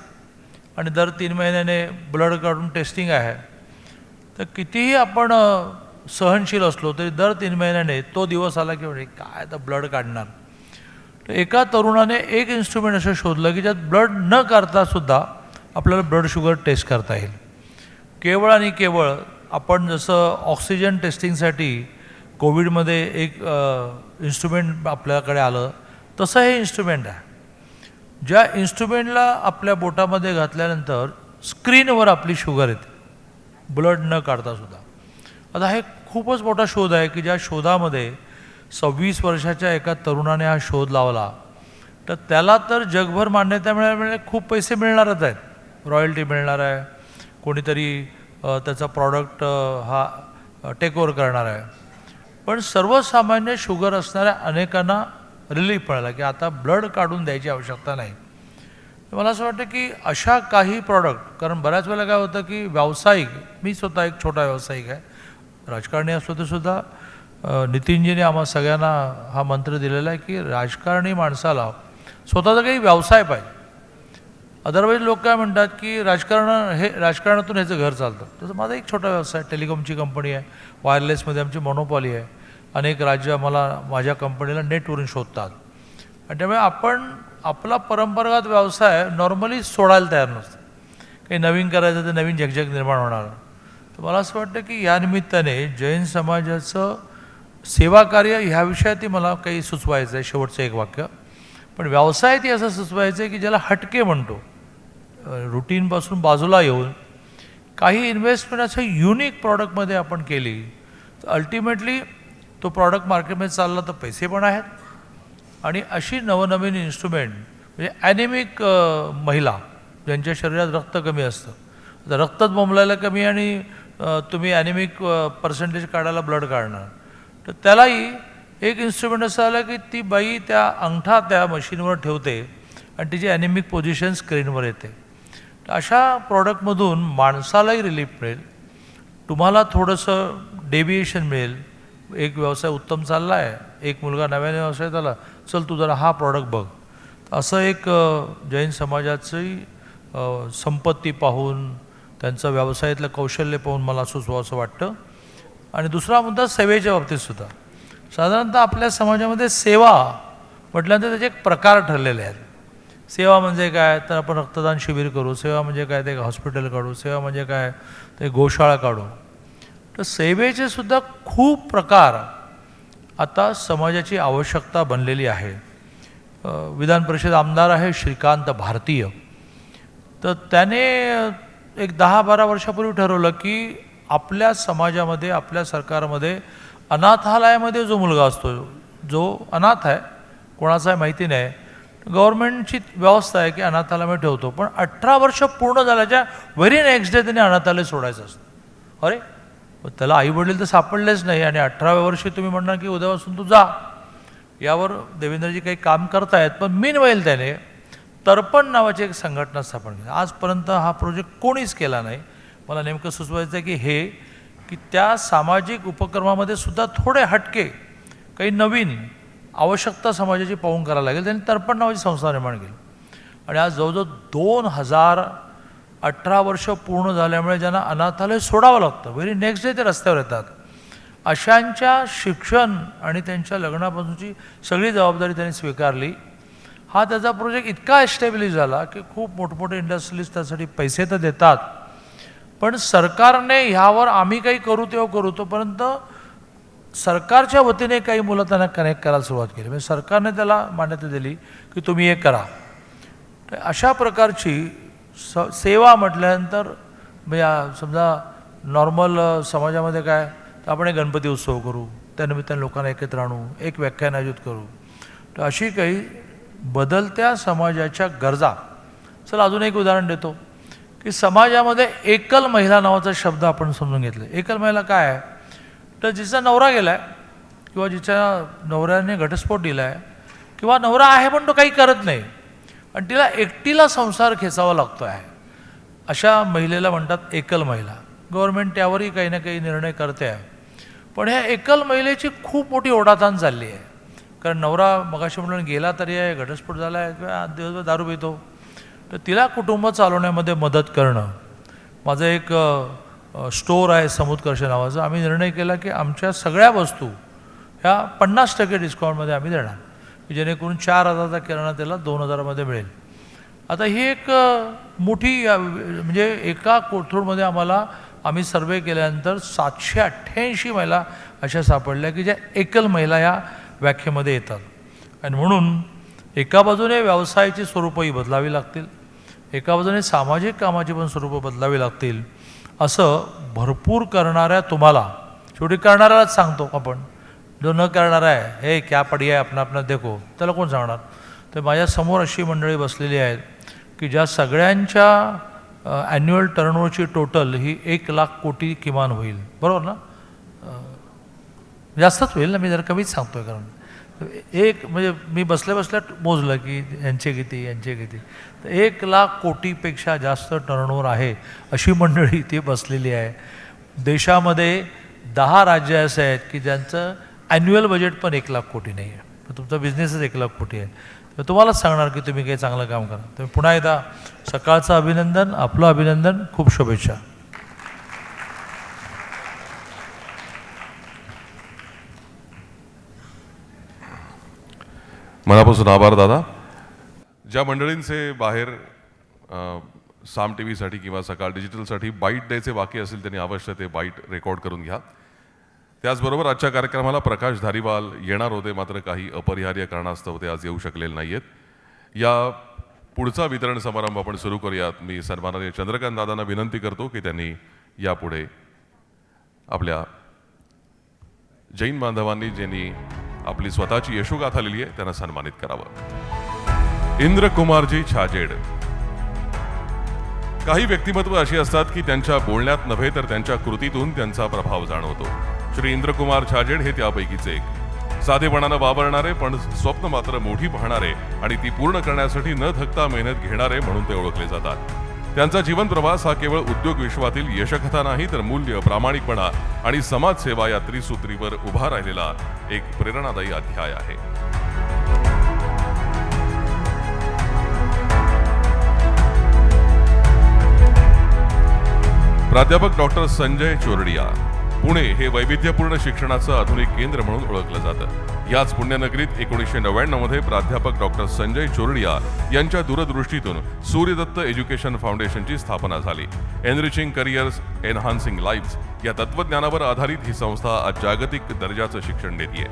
आणि दर 3 महिन्याने ब्लड काढून टेस्टिंग आहे. तर कितीही आपण सहनशील असलो तरी दर 3 महिन्याने तो दिवस आला की म्हणजे काय तर ब्लड काढणार. तर एका तरुणाने एक इन्स्ट्रुमेंट असं शोधलं की ज्यात ब्लड न काढतासुद्धा आपल्याला ब्लड शुगर टेस्ट करता येईल. केवळ आणि केवळ आपण जसं ऑक्सिजन टेस्टिंगसाठी कोविडमध्ये एक इन्स्ट्रुमेंट आपल्याकडे आलं, तसं हे इन्स्ट्रुमेंट आहे. ज्या इन्स्ट्रुमेंटला आपल्या बोटामध्ये घातल्यानंतर स्क्रीनवर आपली शुगर येते, ब्लड न काढतासुद्धा. आता हे खूपच मोठा शोध आहे की ज्या शोधामध्ये 26 वर्षाच्या एका तरुणाने हा शोध लावला, तर त्याला तर जगभर मान्यता मिळाल्यामुळे खूप पैसे मिळणारच आहेत, रॉयल्टी मिळणार आहे, कोणीतरी त्याचा प्रॉडक्ट हा टेक ओव्हर करणार आहे. पण सर्वसामान्य शुगर असणाऱ्या अनेकांना रिलीफ मिळाला की आता ब्लड काढून द्यायची आवश्यकता नाही. मला असं वाटतं की अशा काही प्रॉडक्ट, कारण बऱ्याच वेळेला काय होतं की व्यावसायिक, मी स्वतः एक छोटा व्यावसायिक आहे, राजकारणी असलो तरीसुद्धा नितीनजीने आम्हा सगळ्यांना हा मंत्र दिलेला आहे की राजकारणी माणसाला स्वतःचा काही व्यवसाय पाहिजे. अदरवाईज लोक काय म्हणतात की राजकारणातून ह्याचं घर चालतं. तसं माझा एक छोटा व्यवसाय, टेलिकॉमची कंपनी आहे, वायरलेसमध्ये आमची मोनोपॉली आहे. अनेक राज्य मला माझ्या कंपनीला नेटवरून शोधतात आणि त्यामुळे आपण आपला परंपरागत व्यवसाय नॉर्मली सोडायला तयार नसतो. काही नवीन करायचं तर नवीन झगझग निर्माण होणार. तर मला असं वाटतं की या निमित्ताने जैन समाजाचं सेवा कार्य ह्या विषयातही मला काही सुचवायचं आहे. शेवटचं एक वाक्य, पण व्यवसायातही असं सुचवायचं आहे की ज्याला हटके म्हणतो, रुटीनपासून बाजूला येऊन काही इन्व्हेस्टमेंट असं युनिक प्रॉडक्टमध्ये आपण केली तर अल्टिमेटली तो प्रॉडक्ट मार्केटमध्ये चालला तर पैसे पण आहेत. आणि अशी नवनवीन इन्स्ट्रुमेंट म्हणजे ॲनेमिक महिला ज्यांच्या शरीरात रक्त कमी असतं, आता रक्तच बोंबलायला कमी आणि तुम्ही ॲनेमिक पर्सेंटेज काढायला ब्लड काढणार, तर त्यालाही एक इन्स्ट्रुमेंट असं आलं की ती बाई त्या अंगठा त्या मशीनवर ठेवते आणि तिची ॲनेमिक पोझिशन स्क्रीनवर येते. तर अशा प्रॉडक्टमधून माणसालाही रिलीफ मिळेल, तुम्हाला थोडंसं डेव्हिएशन मिळेल. एक व्यवसाय उत्तम चालला आहे, एक मुलगा नव्याने व्यवसाय झाला, चल तू जरा हा प्रॉडक्ट बघ. असं एक जैन समाजाची संपत्ती पाहून, त्यांचं व्यवसायातलं कौशल्य पाहून मला सुचवावं असं वाटतं. आणि दुसरा मुद्दा सेवेच्या बाबतीतसुद्धा, साधारणतः आपल्या समाजामध्ये सेवा म्हटल्यानंतर त्याचे एक प्रकार ठरलेले आहेत. सेवा म्हणजे काय, तर आपण रक्तदान शिबिर करू. सेवा म्हणजे काय, ते हॉस्पिटल काढू. सेवा म्हणजे काय, ते गोशाळा काढू. तर सेवेचे सुद्धा खूप प्रकार आता समाजाची आवश्यकता बनलेली आहे. विधान परिषद आमदार आहे श्रीकांत भारतीय, तर त्याने एक 10-12 वर्षापूर्वी ठरवलं की आपल्या समाजामध्ये, आपल्या सरकारमध्ये अनाथालयामध्ये जो मुलगा असतो, जो अनाथ आहे, कोणाचा आहे माहिती नाही, गव्हर्नमेंटची व्यवस्था आहे की अनाथालयामध्ये ठेवतो, पण 18 वर्ष पूर्ण झाल्याच्या व्हेरी नेक्स्ट डे त्याने अनाथालय सोडायचं असतं. अरे त्याला आईवडील तर सापडलेच नाही आणि 18व्या वर्षी तुम्ही म्हणणार की उद्यापासून तू जा. यावर देवेंद्रजी काही काम करतायत, पण मीनवाईल त्याने तर्पण नावाची एक संघटना स्थापन केली. आजपर्यंत हा प्रोजेक्ट कोणीच केला नाही. मला नेमकं सुचवायचं आहे की त्या सामाजिक उपक्रमामध्ये सुद्धा थोडे हटके, काही नवीन आवश्यकता समाजाची पाहून करायला लागेल. त्यांनी तर्पण नावाची संस्था निर्माण केली आणि आज जवळजवळ 2018 वर्ष पूर्ण झाल्यामुळे ज्यांना अनाथालय सोडावं लागतं, व्हेरी नेक्स्ट डे ते रस्त्यावर येतात, अशांच्या शिक्षण आणि त्यांच्या लग्नापासूनची सगळी जबाबदारी त्यांनी स्वीकारली. हा त्याचा प्रोजेक्ट इतका एस्टॅब्लिश झाला की खूप मोठमोठे इंडस्ट्रीज त्यासाठी पैसे तर देतात, पण सरकारने ह्यावर आम्ही काही करू तेव्हा करू, तोपर्यंत सरकारच्या वतीने काही मुलं त्यांना कनेक्ट करायला सुरुवात केली. म्हणजे सरकारने त्याला मान्यता दिली की तुम्ही हे करा. तर अशा प्रकारची सेवा म्हटल्यानंतर म्हणजे समजा नॉर्मल समाजामध्ये काय, तर आपण एक गणपती उत्सव करू, त्यानिमित्ताने लोकांना एकत्र आणू, एक व्याख्यान आयोजित करू. तर अशी काही बदलत्या समाजाच्या गरजा. चला अजून एक उदाहरण देतो की समाजामध्ये एकल महिला नावाचा शब्द आपण समजून घेतला. एकल महिला काय आहे, तर जिचा नवरा गेला आहे किंवा जिच्या नवऱ्याने घटस्फोट दिला आहे, किंवा नवरा आहे पण तो काही करत नाही आणि तिला एकटीला संसार खेचावा लागतो आहे, अशा महिलेला म्हणतात एकल महिला. गव्हर्नमेंट त्यावरही काही ना काही निर्णय करते आहे. पण ह्या एकल महिलेची खूप मोठी ओढाताण चालली आहे. कारण नवरा मगाशी म्हणून गेला तरी आहे, घटस्फोट झाला आहे किंवा दिवसभर दारू पितो, तर तिला कुटुंब चालवण्यामध्ये मदत करणं. माझं एक स्टोअर आहे समुत्कर्ष नावाचं. आम्ही निर्णय केला की आमच्या सगळ्या वस्तू ह्या 50% डिस्काउंटमध्ये आम्ही देणार, की जेणेकरून 4000चा किराणा त्याला 2000मध्ये मिळेल. आता ही एक मोठी म्हणजे एका कोथरूडमध्ये आम्ही सर्वे केल्यानंतर 788 महिला अशा सापडल्या की ज्या एकल महिला या व्याख्येमध्ये येतात. आणि म्हणून एका बाजूने व्यवसायाची स्वरूपही बदलावी लागतील, एका बाजूने सामाजिक कामाची पण स्वरूपं बदलावी लागतील. असं भरपूर करणाऱ्या तुम्हाला, शेवटी करणाऱ्यालाच सांगतो आपण, जो न करणारा आहे हे क्या पडी आहे आपणा आपणा देखो, त्याला कोण सांगणार. तर माझ्यासमोर अशी मंडळी बसलेली आहेत की ज्या सगळ्यांच्या ॲन्युअल टर्नओव्हरची टोटल ही 1,00,000 कोटी किमान होईल. बरोबर ना? जास्तच होईल ना, मी जरा कमीच सांगतोय. कारण एक म्हणजे मी बसल्या मोजलं की यांचे किती, तर 1,00,000 कोटीपेक्षा जास्त टर्नओव्हर आहे अशी मंडळी ती बसलेली आहे. देशामध्ये 10 राज्य असे आहेत की ज्यांचं ॲन्युअल बजेट पण 1,00,000 कोटी नाही आहे. तुमचा बिझनेसच 1,00,000 कोटी आहे. तर तुम्हालाच सांगणार की तुम्ही काही चांगलं काम करा. तुम्ही पुन्हा एकदा सकाळचं अभिनंदन, आपलं अभिनंदन, खूप शुभेच्छा. मनापासून आभार दादा. ज्या मंडळींचे बाहेर साम टी व्हीसाठी किंवा सकाळ डिजिटलसाठी बाईट द्यायचे बाकी असेल त्यांनी अवश्य ते बाईट रेकॉर्ड करून घ्या. त्याचबरोबर आजच्या कार्यक्रमाला प्रकाश धारीवाल येणार होते, मात्र काही अपरिहार्य कारणास्तव ते आज येऊ शकलेले नाही आहेत. या पुढचा वितरण समारंभ आपण सुरू करूयात. मी सन्माननीय चंद्रकांत दादांना विनंती करतो की त्यांनी यापुढे आपल्या जैन बांधवांनी ज्यांनी आपली स्वतःची यशोगाथा लिहिली आहे त्यांना सन्मानित करावं. इंद्रकुमारजी छाजेड. काही व्यक्तिमत्व अशी असतात की त्यांच्या बोलण्यात नव्हे तर त्यांच्या कृतीतून त्यांचा प्रभाव जाणवतो. श्री इंद्रकुमार छाजेड हे त्यापैकीच एक. साधेपणानं वावरणारे पण स्वप्न मात्र मोठी पाहणारे आणि ती पूर्ण करण्यासाठी न थकता मेहनत घेणारे म्हणून ते ओळखले जातात. त्यांचा जीवन प्रवास हा केवळ उद्योग विश्वातील यशकथा नाही तर मूल्य, प्रामाणिकपणा आणि समाजसेवा या त्रिसूत्रीवर उभा राहिलेला एक प्रेरणादायी अध्याय आहे. प्राध्यापक डॉक्टर संजय चोरडिया, पुणे हे वैविध्यपूर्ण शिक्षणाचं आधुनिक केंद्र म्हणून ओळखलं जातं. याच पुण्यनगरीत 1999 मध्ये प्राध्यापक डॉक्टर संजय चोरडिया यांच्या दूरदृष्टीतून सूर्यदत्त एज्युकेशन फाउंडेशनची स्थापना झाली. एनरिचिंग करिअर्स, एनहान्सिंग लाईव्ह्स या तत्वज्ञानावर आधारित ही संस्था आज जागतिक दर्जाचं शिक्षण देते.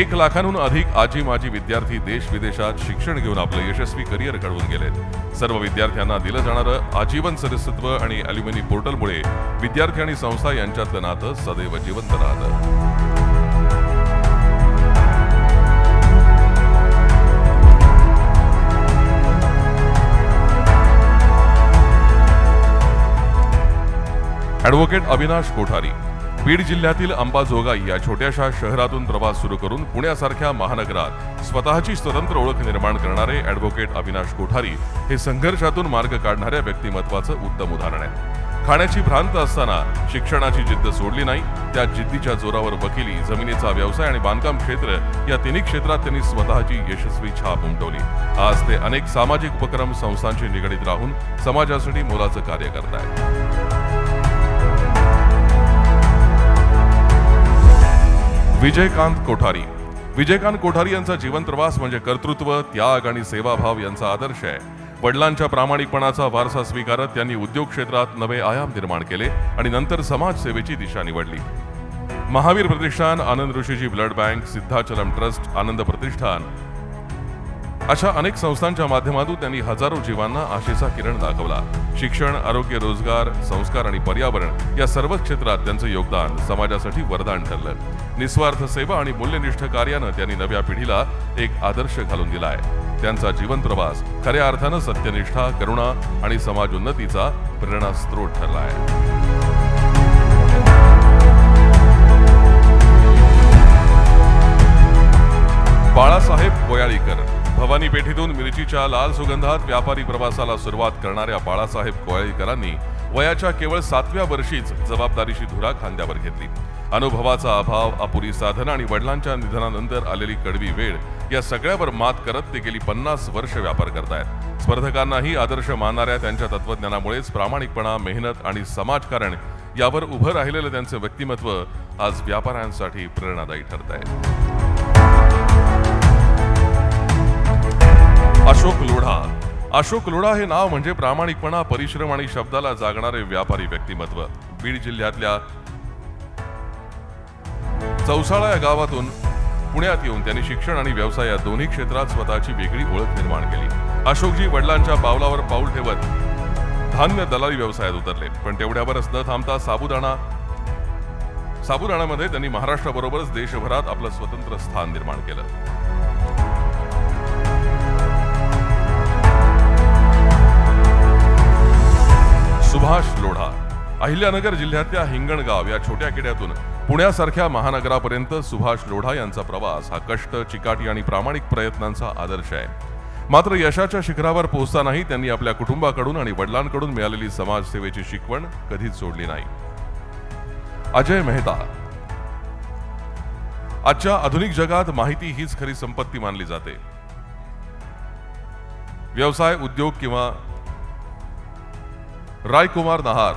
1 लाखांहून अधिक आजी माजी विद्यार्थी देश विदेशात शिक्षण घेऊन आपलं यशस्वी करिअर घडवून गेलेत. सर्व विद्यार्थ्यांना दिलं जाणारं आजीवन सदस्यत्व आणि अल्युमिनी पोर्टलमुळे विद्यार्थी आणि संस्था यांच्यातलं नातं सदैव जिवंत राहतं. ॲडव्होकेट अविनाश कोठारी बीड जिल्ह्यातील अंबाजोगाई या छोट्याशा शहरातून प्रवास सुरू करून पुण्यासारख्या महानगरात स्वतःची स्वतंत्र ओळख निर्माण करणारे ॲडव्होकेट अविनाश कोठारी हे संघर्षातून मार्ग काढणाऱ्या व्यक्तिमत्वाचं उत्तम उदाहरण आहे. खाण्याची भ्रांत असताना शिक्षणाची जिद्द सोडली नाही. त्या जिद्दीच्या जोरावर वकिली, जमिनीचा व्यवसाय आणि बांधकाम क्षेत्र या तिन्ही क्षेत्रात त्यांनी स्वतःची यशस्वी छाप उमटवली. आज ते अनेक सामाजिक उपक्रम संस्थांशी निगडीत राहून समाजासाठी मोलाचं कार्य करतायत. विजयकांत कोठारी विजयकांत कोठारी यांचा जीवन प्रवास म्हणजे कर्तृत्व, त्याग आणि सेवाभाव यांचा आदर्श आहे. वडिलांच्या प्रामाणिकपणाचा वारसा स्वीकारत त्यांनी उद्योग क्षेत्रात नवे आयाम निर्माण केले आणि नंतर समाजसेवेची दिशा निवडली. महावीर प्रतिष्ठान, आनंद ऋषीजी ब्लड बँक, सिद्धाचलम ट्रस्ट, आनंद प्रतिष्ठान अशा अनेक संस्थांच्या माध्यमातून त्यांनी हजारो जीवांना आशेचा किरण दाखवला. शिक्षण, आरोग्य, रोजगार, संस्कार आणि पर्यावरण या सर्व क्षेत्रात त्यांचं योगदान समाजासाठी वरदान ठरलं. निस्वार्थ सेवा आणि मूल्यनिष्ठ कार्यानं त्यांनी नव्या पिढीला एक आदर्श घालून दिला आहे. त्यांचा जीवन प्रवास खऱ्या अर्थानं सत्यनिष्ठा, करुणा आणि समाज उन्नतीचा प्रेरणास्त्रोत ठरला आहे. बाळासाहेब कोयाळीकर भवानी पेठेतून मिरचीच्या लाल सुगंधात व्यापारी प्रवासाला सुरुवात करणाऱ्या बाळासाहेब कोयाळीकरांनी वयाच्या केवळ 7व्या वर्षीच जबाबदारीची धुरा खांद्यावर घेतली. अनुभवाचा अभाव, अपुरी साधन आणि वडिलांच्या निधनानंतर आलेली कडवी वेळ या सगळ्यावर मात करत ते गेली 50 वर्ष व्यापार करतायत. स्पर्धकांनाही आदर्श मानणाऱ्या त्यांच्या तत्वज्ञानामुळेच प्रामाणिकपणा, मेहनत आणि समाजकारण यावर उभं राहिलेलं त्यांचं व्यक्तिमत्व आज व्यापाऱ्यांसाठी प्रेरणादायी ठरत आहे. अशोक लोढा अशोक लोढा हे नाव म्हणजे प्रामाणिकपणा, परिश्रम आणि शब्दाला जागणारे व्यापारी व्यक्तिमत्व. बीड जिल्ह्यातल्या चौसाळा या गावातून पुण्यात येऊन त्यांनी शिक्षण आणि व्यवसाय या दोन्ही क्षेत्रात स्वतःची वेगळी ओळख निर्माण केली. अशोकजी वडिलांच्या पावलावर पाऊल ठेवत धान्य दलाली व्यवसायात उतरले, पण तेवढ्यावरच न थांबता साबुदाणामध्ये त्यांनी महाराष्ट्राबरोबरच देशभरात आपलं स्वतंत्र स्थान निर्माण केलं. सुभाष लोढा अहिल्यानगर जिल्ह्यातल्या हिंगणगाव या छोट्या खेड्यातून पुण्यासारख्या महानगरापर्यंत सुभाष लोढा यांचा प्रवास हा कष्ट, चिकाटी आणि प्रामाणिक प्रयत्नांचा आदर्श आहे. मात्र यशाच्या शिखरावर पोहोचतानाही त्यांनी आपल्या कुटुंबाकडून आणि वडिलांकडून मिळालेली समाजसेवेची शिकवण कधीच सोडली नाही. अजय मेहता आजच्या आधुनिक जगात माहिती हीच खरी संपत्ती मानली जाते. व्यवसाय, उद्योग किंवा रायकुमार नहार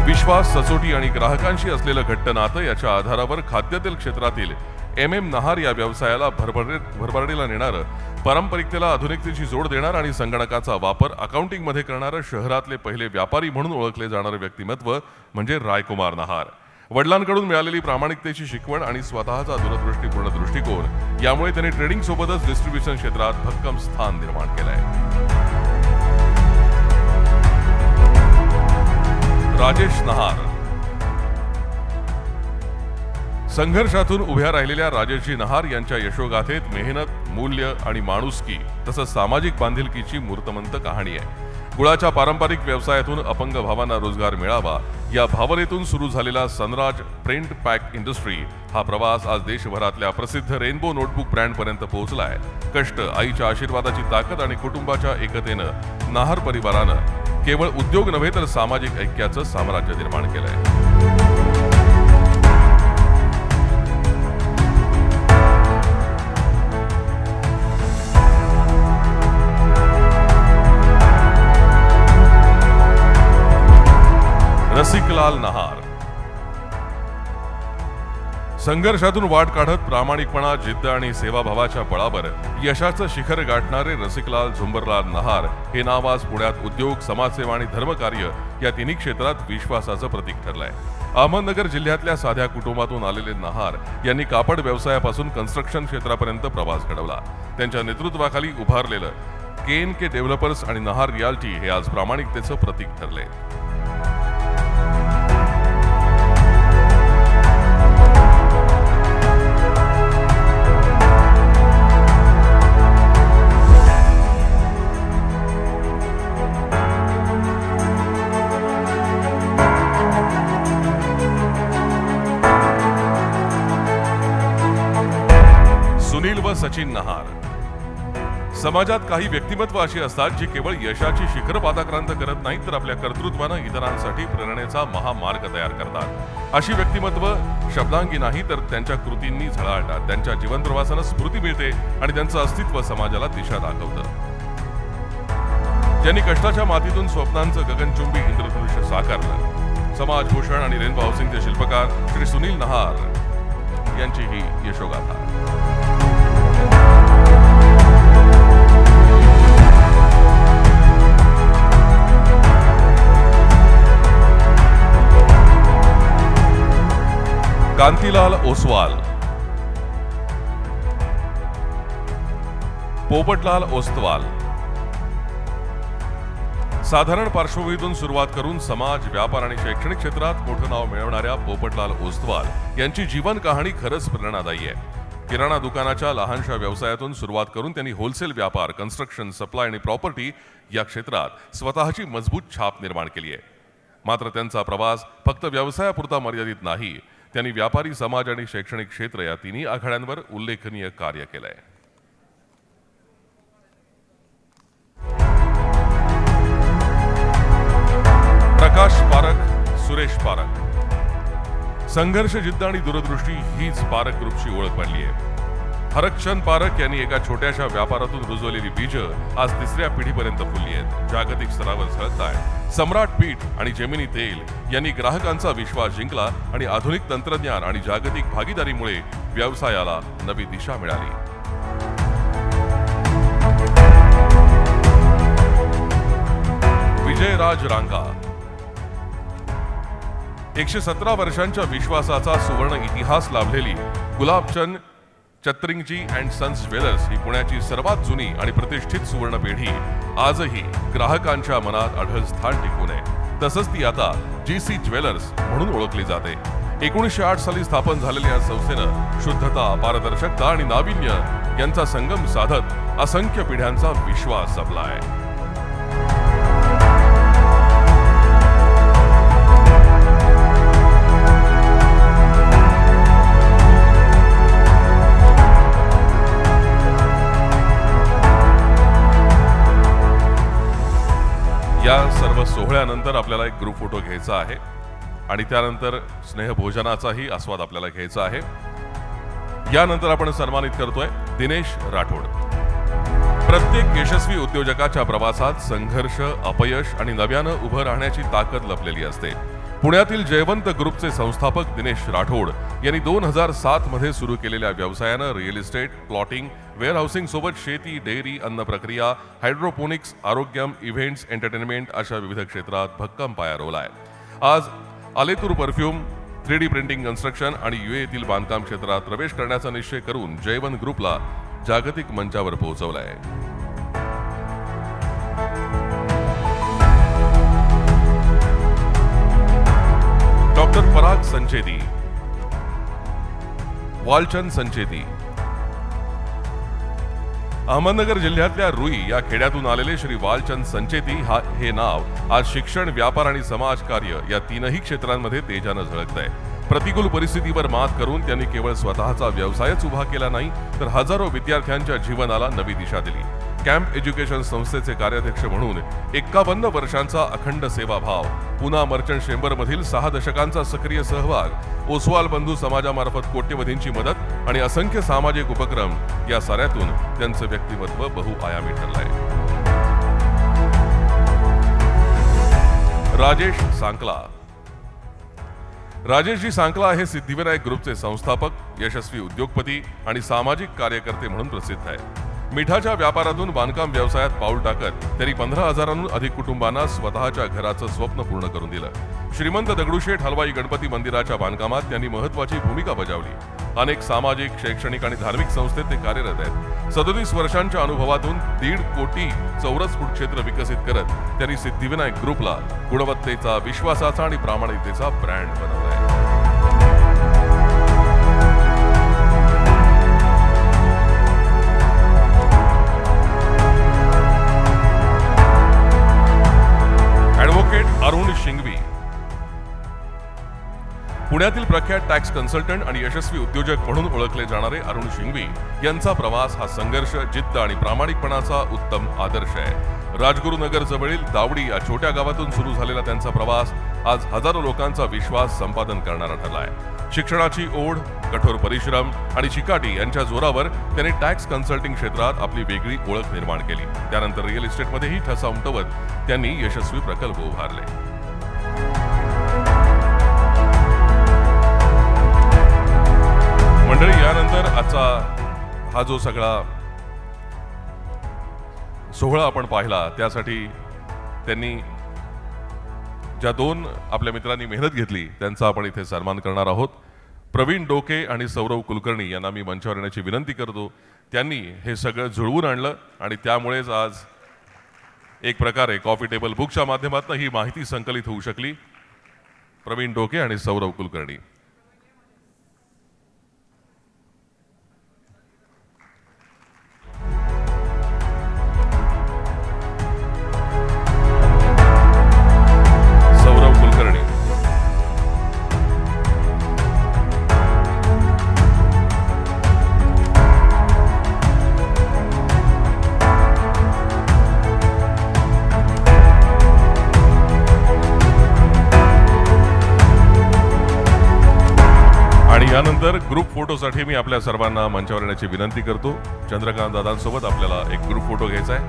विश्वास, सचोटी आणि ग्राहकांशी असलेलं घट्ट नातं याच्या आधारावर खाद्यतेल क्षेत्रातील MM नहार या व्यवसायाला भरभराटीला नेणारं, पारंपरिकतेला आधुनिकतेची जोड देणार आणि संगणकाचा वापर अकाउंटिंगमध्ये करणारं शहरातले पहिले व्यापारी म्हणून ओळखले जाणारे व्यक्तिमत्व म्हणजे रायकुमार नहार. वडिलांकडून मिळालेली प्रामाणिकतेची शिकवण आणि स्वतःचा दूरदृष्टीपूर्ण दृष्टिकोन यामुळे त्यांनी ट्रेडिंग सोबतच डिस्ट्रीब्युशन क्षेत्रात भक्कम स्थान निर्माण केलंय. राजेश नहार संघर्षातून उभ्या राहिलेल्या राजेशजी नहार यांच्या यशोगाथेत मेहनत, मूल्य आणि माणुसकी तसंच सामाजिक बांधिलकीची मूर्तमंत कहाणी आहे. गुळाच्या पारंपरिक व्यवसायातून अपंग भावांना रोजगार मिळावा या भावनेतून सुरू झालेला सनराज प्रिंट पॅक इंडस्ट्री हा प्रवास आज देशभरातल्या प्रसिद्ध रेनबो नोटबुक ब्रँडपर्यंत पोहोचलाय. कष्ट, आईच्या आशीर्वादाची ताकद आणि कुटुंबाच्या एकतेनं नहार परिवारानं केवळ उद्योग नव्हे तर सामाजिक ऐक्याचं साम्राज्य निर्माण केलंय. रसिकलाल नहार. संघर्षातून वाट काढत प्रामाणिकपणा, जिद्द आणि सेवाभावाच्या बळावर यशाचं शिखर गाठणारे रसिकलाल झुंबरलाल नहार हे नाव आज पुण्यात उद्योग, समाजसेवा आणि धर्मकार्य या तिन्ही क्षेत्रात विश्वासाचं प्रतीक ठरलंय. अहमदनगर जिल्ह्यातल्या साध्या कुटुंबातून आलेले नहार यांनी कापड व्यवसायापासून कन्स्ट्रक्शन क्षेत्रापर्यंत प्रवास घडवला. त्यांच्या नेतृत्वाखाली उभारलेलं KNK डेव्हलपर्स आणि नहार रियाल्टी हे आज प्रामाणिकतेचं प्रतीक ठरले. सुनील व सचिन नहार. समाजात काही व्यक्तिमत्व अशी असतात जी केवळ यशाची शिखर पादाक्रांत करत नाहीत, तर आपल्या कर्तृत्वानं इतरांसाठी प्रेरणेचा महामार्ग तयार करतात. अशी व्यक्तिमत्व शब्दांगी नाही तर त्यांच्या कृतींनी झळाळतात. त्यांच्या जीवन प्रवासानं स्फूर्ती मिळते आणि त्यांचं अस्तित्व समाजाला दिशा दाखवतं. ज्यांनी कष्टाच्या मातीतून स्वप्नांचं गगनचुंबी इंद्रधनुष्य साकारलं. समाजभूषण आणि रेनबो हाऊसिंगचे शिल्पकार श्री सुनील नहार यांची ही यशोगाथा. कांतीलाल ओसवाल. पोपटलाल ओस्तवाल. साधारण पार्श्वभूमीतून सुरुवात करून समाज, व्यापार आणि शैक्षणिक क्षेत्रात मोठं नाव मिळवणाऱ्या पोपटलाल ओस्तवाल यांची जीवन कहाणी खरंच प्रेरणादायी आहे. किराणा दुकानाच्या लहानशा व्यवसायातून सुरुवात करून त्यांनी होलसेल व्यापार, कन्स्ट्रक्शन, सप्लाय आणि प्रॉपर्टी या क्षेत्रात स्वतःची मजबूत छाप निर्माण केली आहे. मात्र त्यांचा प्रवास फक्त व्यवसायापुरता मर्यादित नाही. त्यांनी व्यापारी, समाज आणि शैक्षणिक क्षेत्र या तिन्ही आघाड्यांवर उल्लेखनीय कार्य केलंय. प्रकाश पारख, सुरेश पारख. संघर्ष, जिद्द आणि दूरदृष्टी हीच पारख ग्रुपची ओळख बनली आहे. हरक्षण पारख यांनी एका छोट्याशा व्यापारातून रुजवलेली बीज आज तिसऱ्या पिढीपर्यंत फुलली आहेत. जागतिक स्तरावर झळकतायत. सम्राट पीठ आणि जेमिनी तेल यांनी ग्राहकांचा विश्वास जिंकला आणि आधुनिक तंत्रज्ञान आणि जागतिक भागीदारीमुळे व्यवसायाला नवी दिशा मिळाली. विजयराज रांगा. 117 वर्षांच्या विश्वासाचा सुवर्ण इतिहास लाभलेली गुलाबचंद चत्रिंगजी अँड सन्स ज्वेलर्स ही पुण्याची सर्वात जुनी आणि प्रतिष्ठित सुवर्ण पेढी आजही ग्राहकांच्या मनात अढळ स्थान टिकून आहे. तसंच ती आता GC ज्वेलर्स म्हणून ओळखली जाते. 1908 साली स्थापन झालेल्या या संस्थेनं शुद्धता, पारदर्शकता आणि नाविन्य यांचा संगम साधत असंख्य पिढ्यांचा विश्वास जपलाय. या सर्व सोहळ्यानंतर आपल्याला एक ग्रुप फोटो घ्यायचा आहे आणि त्यानंतर स्नेहभोजनाचाही आस्वाद आपल्याला घ्यायचा आहे. यानंतर आपण सन्मानित करतोय दिनेश राठोड. प्रत्येक यशस्वी उद्योजकाच्या प्रवासात संघर्ष, अपयश आणि नव्यानं उभं राहण्याची ताकद लपलेली असते. पुण्यातील जयवंत ग्रुपचे संस्थापक दिनेश राठोड यांनी 2007 मध्ये सुरू केलेल्या व्यवसायानं रिअल इस्टेट, प्लॉटिंग, वेअरहाऊसिंग सोबत शेती, डेअरी, अन्न प्रक्रिया, हायड्रोपोनिक्स, आरोग्यम, इव्हेंट्स, एंटरटेनमेंट अशा विविध क्षेत्रात भक्कम पाया रोवलाय. आज आलेतूर परफ्यूम, 3D प्रिंटिंग, कन्स्ट्रक्शन आणि UAE बांधकाम क्षेत्रात प्रवेश करण्याचा निश्चय करून जयवंत ग्रुपला जागतिक मंचावर पोहोचवलाय. डॉक्टर पराग संचेती. वालचंद संचेती. अहमदनगर जिल्ह्यातल्या रुई या खेड्यातून आलेले श्री वालचंद संचेती हे नाव आज शिक्षण, व्यापार आणि समाजकार्य या तीनही क्षेत्रांमध्ये तेजानं झळकतंय. प्रतिकूल परिस्थितीवर मात करून त्यांनी केवळ स्वतःचा व्यवसायच उभा केला नाही, तर हजारो विद्यार्थ्यांच्या जीवनाला नवी दिशा दिली. कॅम्प एज्युकेशन संस्थेचे कार्याध्यक्ष म्हणून 51 वर्षांचा अखंड सेवाभाव, पुना मर्चंट चेंबरमधील 6 दशकांचा सक्रिय सहभाग, ओसवाल बंधू समाजामार्फत कोट्यवधींची मदत आणि असंख्य सामाजिक उपक्रम या साऱ्यातून त्यांचं व्यक्तिमत्व बहुआयामी ठरलंय. राजेश सांकला. राजेशजी सांकला हे सिद्धिविनायक ग्रुपचे संस्थापक, यशस्वी उद्योगपती आणि सामाजिक कार्यकर्ते म्हणून प्रसिद्ध आहेत. मिठाच्या व्यापारातून बांधकाम व्यवसायात पाऊल टाकत त्यांनी 15,000हून अधिक कुटुंबांना स्वतःच्या घराचं स्वप्न पूर्ण करून दिलं. श्रीमंत दगडूशेठ हलवाई गणपती मंदिराच्या बांधकामात त्यांनी महत्वाची भूमिका बजावली. अनेक सामाजिक, शैक्षणिक आणि धार्मिक संस्थेत ते कार्यरत आहेत. 37 वर्षांच्या अनुभवातून 1.5 कोटी चौरस फूट क्षेत्र विकसित करत त्यांनी सिद्धिविनायक ग्रुपला गुणवत्तेचा, विश्वासाचा आणि प्रामाणिकतेचा ब्रँड बनवलाय. ॲडव्होकेट अरुण शिंगवी पुण्यातील प्रख्यात टॅक्स कन्सल्टंट आणि यशस्वी उद्योजक म्हणून ओळखले जाणारे अरुण शिंगवी यांचा प्रवास हा संघर्ष, जिद्द आणि प्रामाणिकपणाचा उत्तम आदर्श आहे. राजगुरुनगर जवळील दावडी या छोट्या गावातून सुरू झालेला त्यांचा प्रवास आज हजारो लोकांचा विश्वास संपादन करणारा ठरला आहे. शिक्षणाची ओढ, कठोर परिश्रम आणि चिकाटी यांच्या जोरावर त्यांनी टॅक्स कन्सल्टिंग क्षेत्रात आपली वेगळी ओळख निर्माण केली. त्यानंतर रिअल इस्टेटमध्येही ठसा उमटवत त्यांनी यशस्वी प्रकल्प उभारले. मंडळी, यानंतर आजचा हा जो सगळा सोहळा आपण पाहिला, त्यासाठी त्यांनी ज्या 2 आपल्या मित्रांनी मेहनत घेतली त्यांचा आपण इथे सन्मान करणार आहोत. प्रवीण डोके आणि सौरव कुलकर्णी यांना मी मंचावर येण्याची विनंती करतो. त्यांनी हे सगळं जुळवून आणलं आणि त्यामुळेच आज एक प्रकारे कॉफी टेबल बुकच्या माध्यमातून ही माहिती संकलित होऊ शकली. प्रवीण डोके आणि सौरव कुलकर्णी. यानंतर ग्रुप फोटोसाठी मी आपल्या सर्वांना मंचावर येण्याची विनंती करतो. चंद्रकांत दादांसोबत आपल्याला एक ग्रुप फोटो घ्यायचा आहे.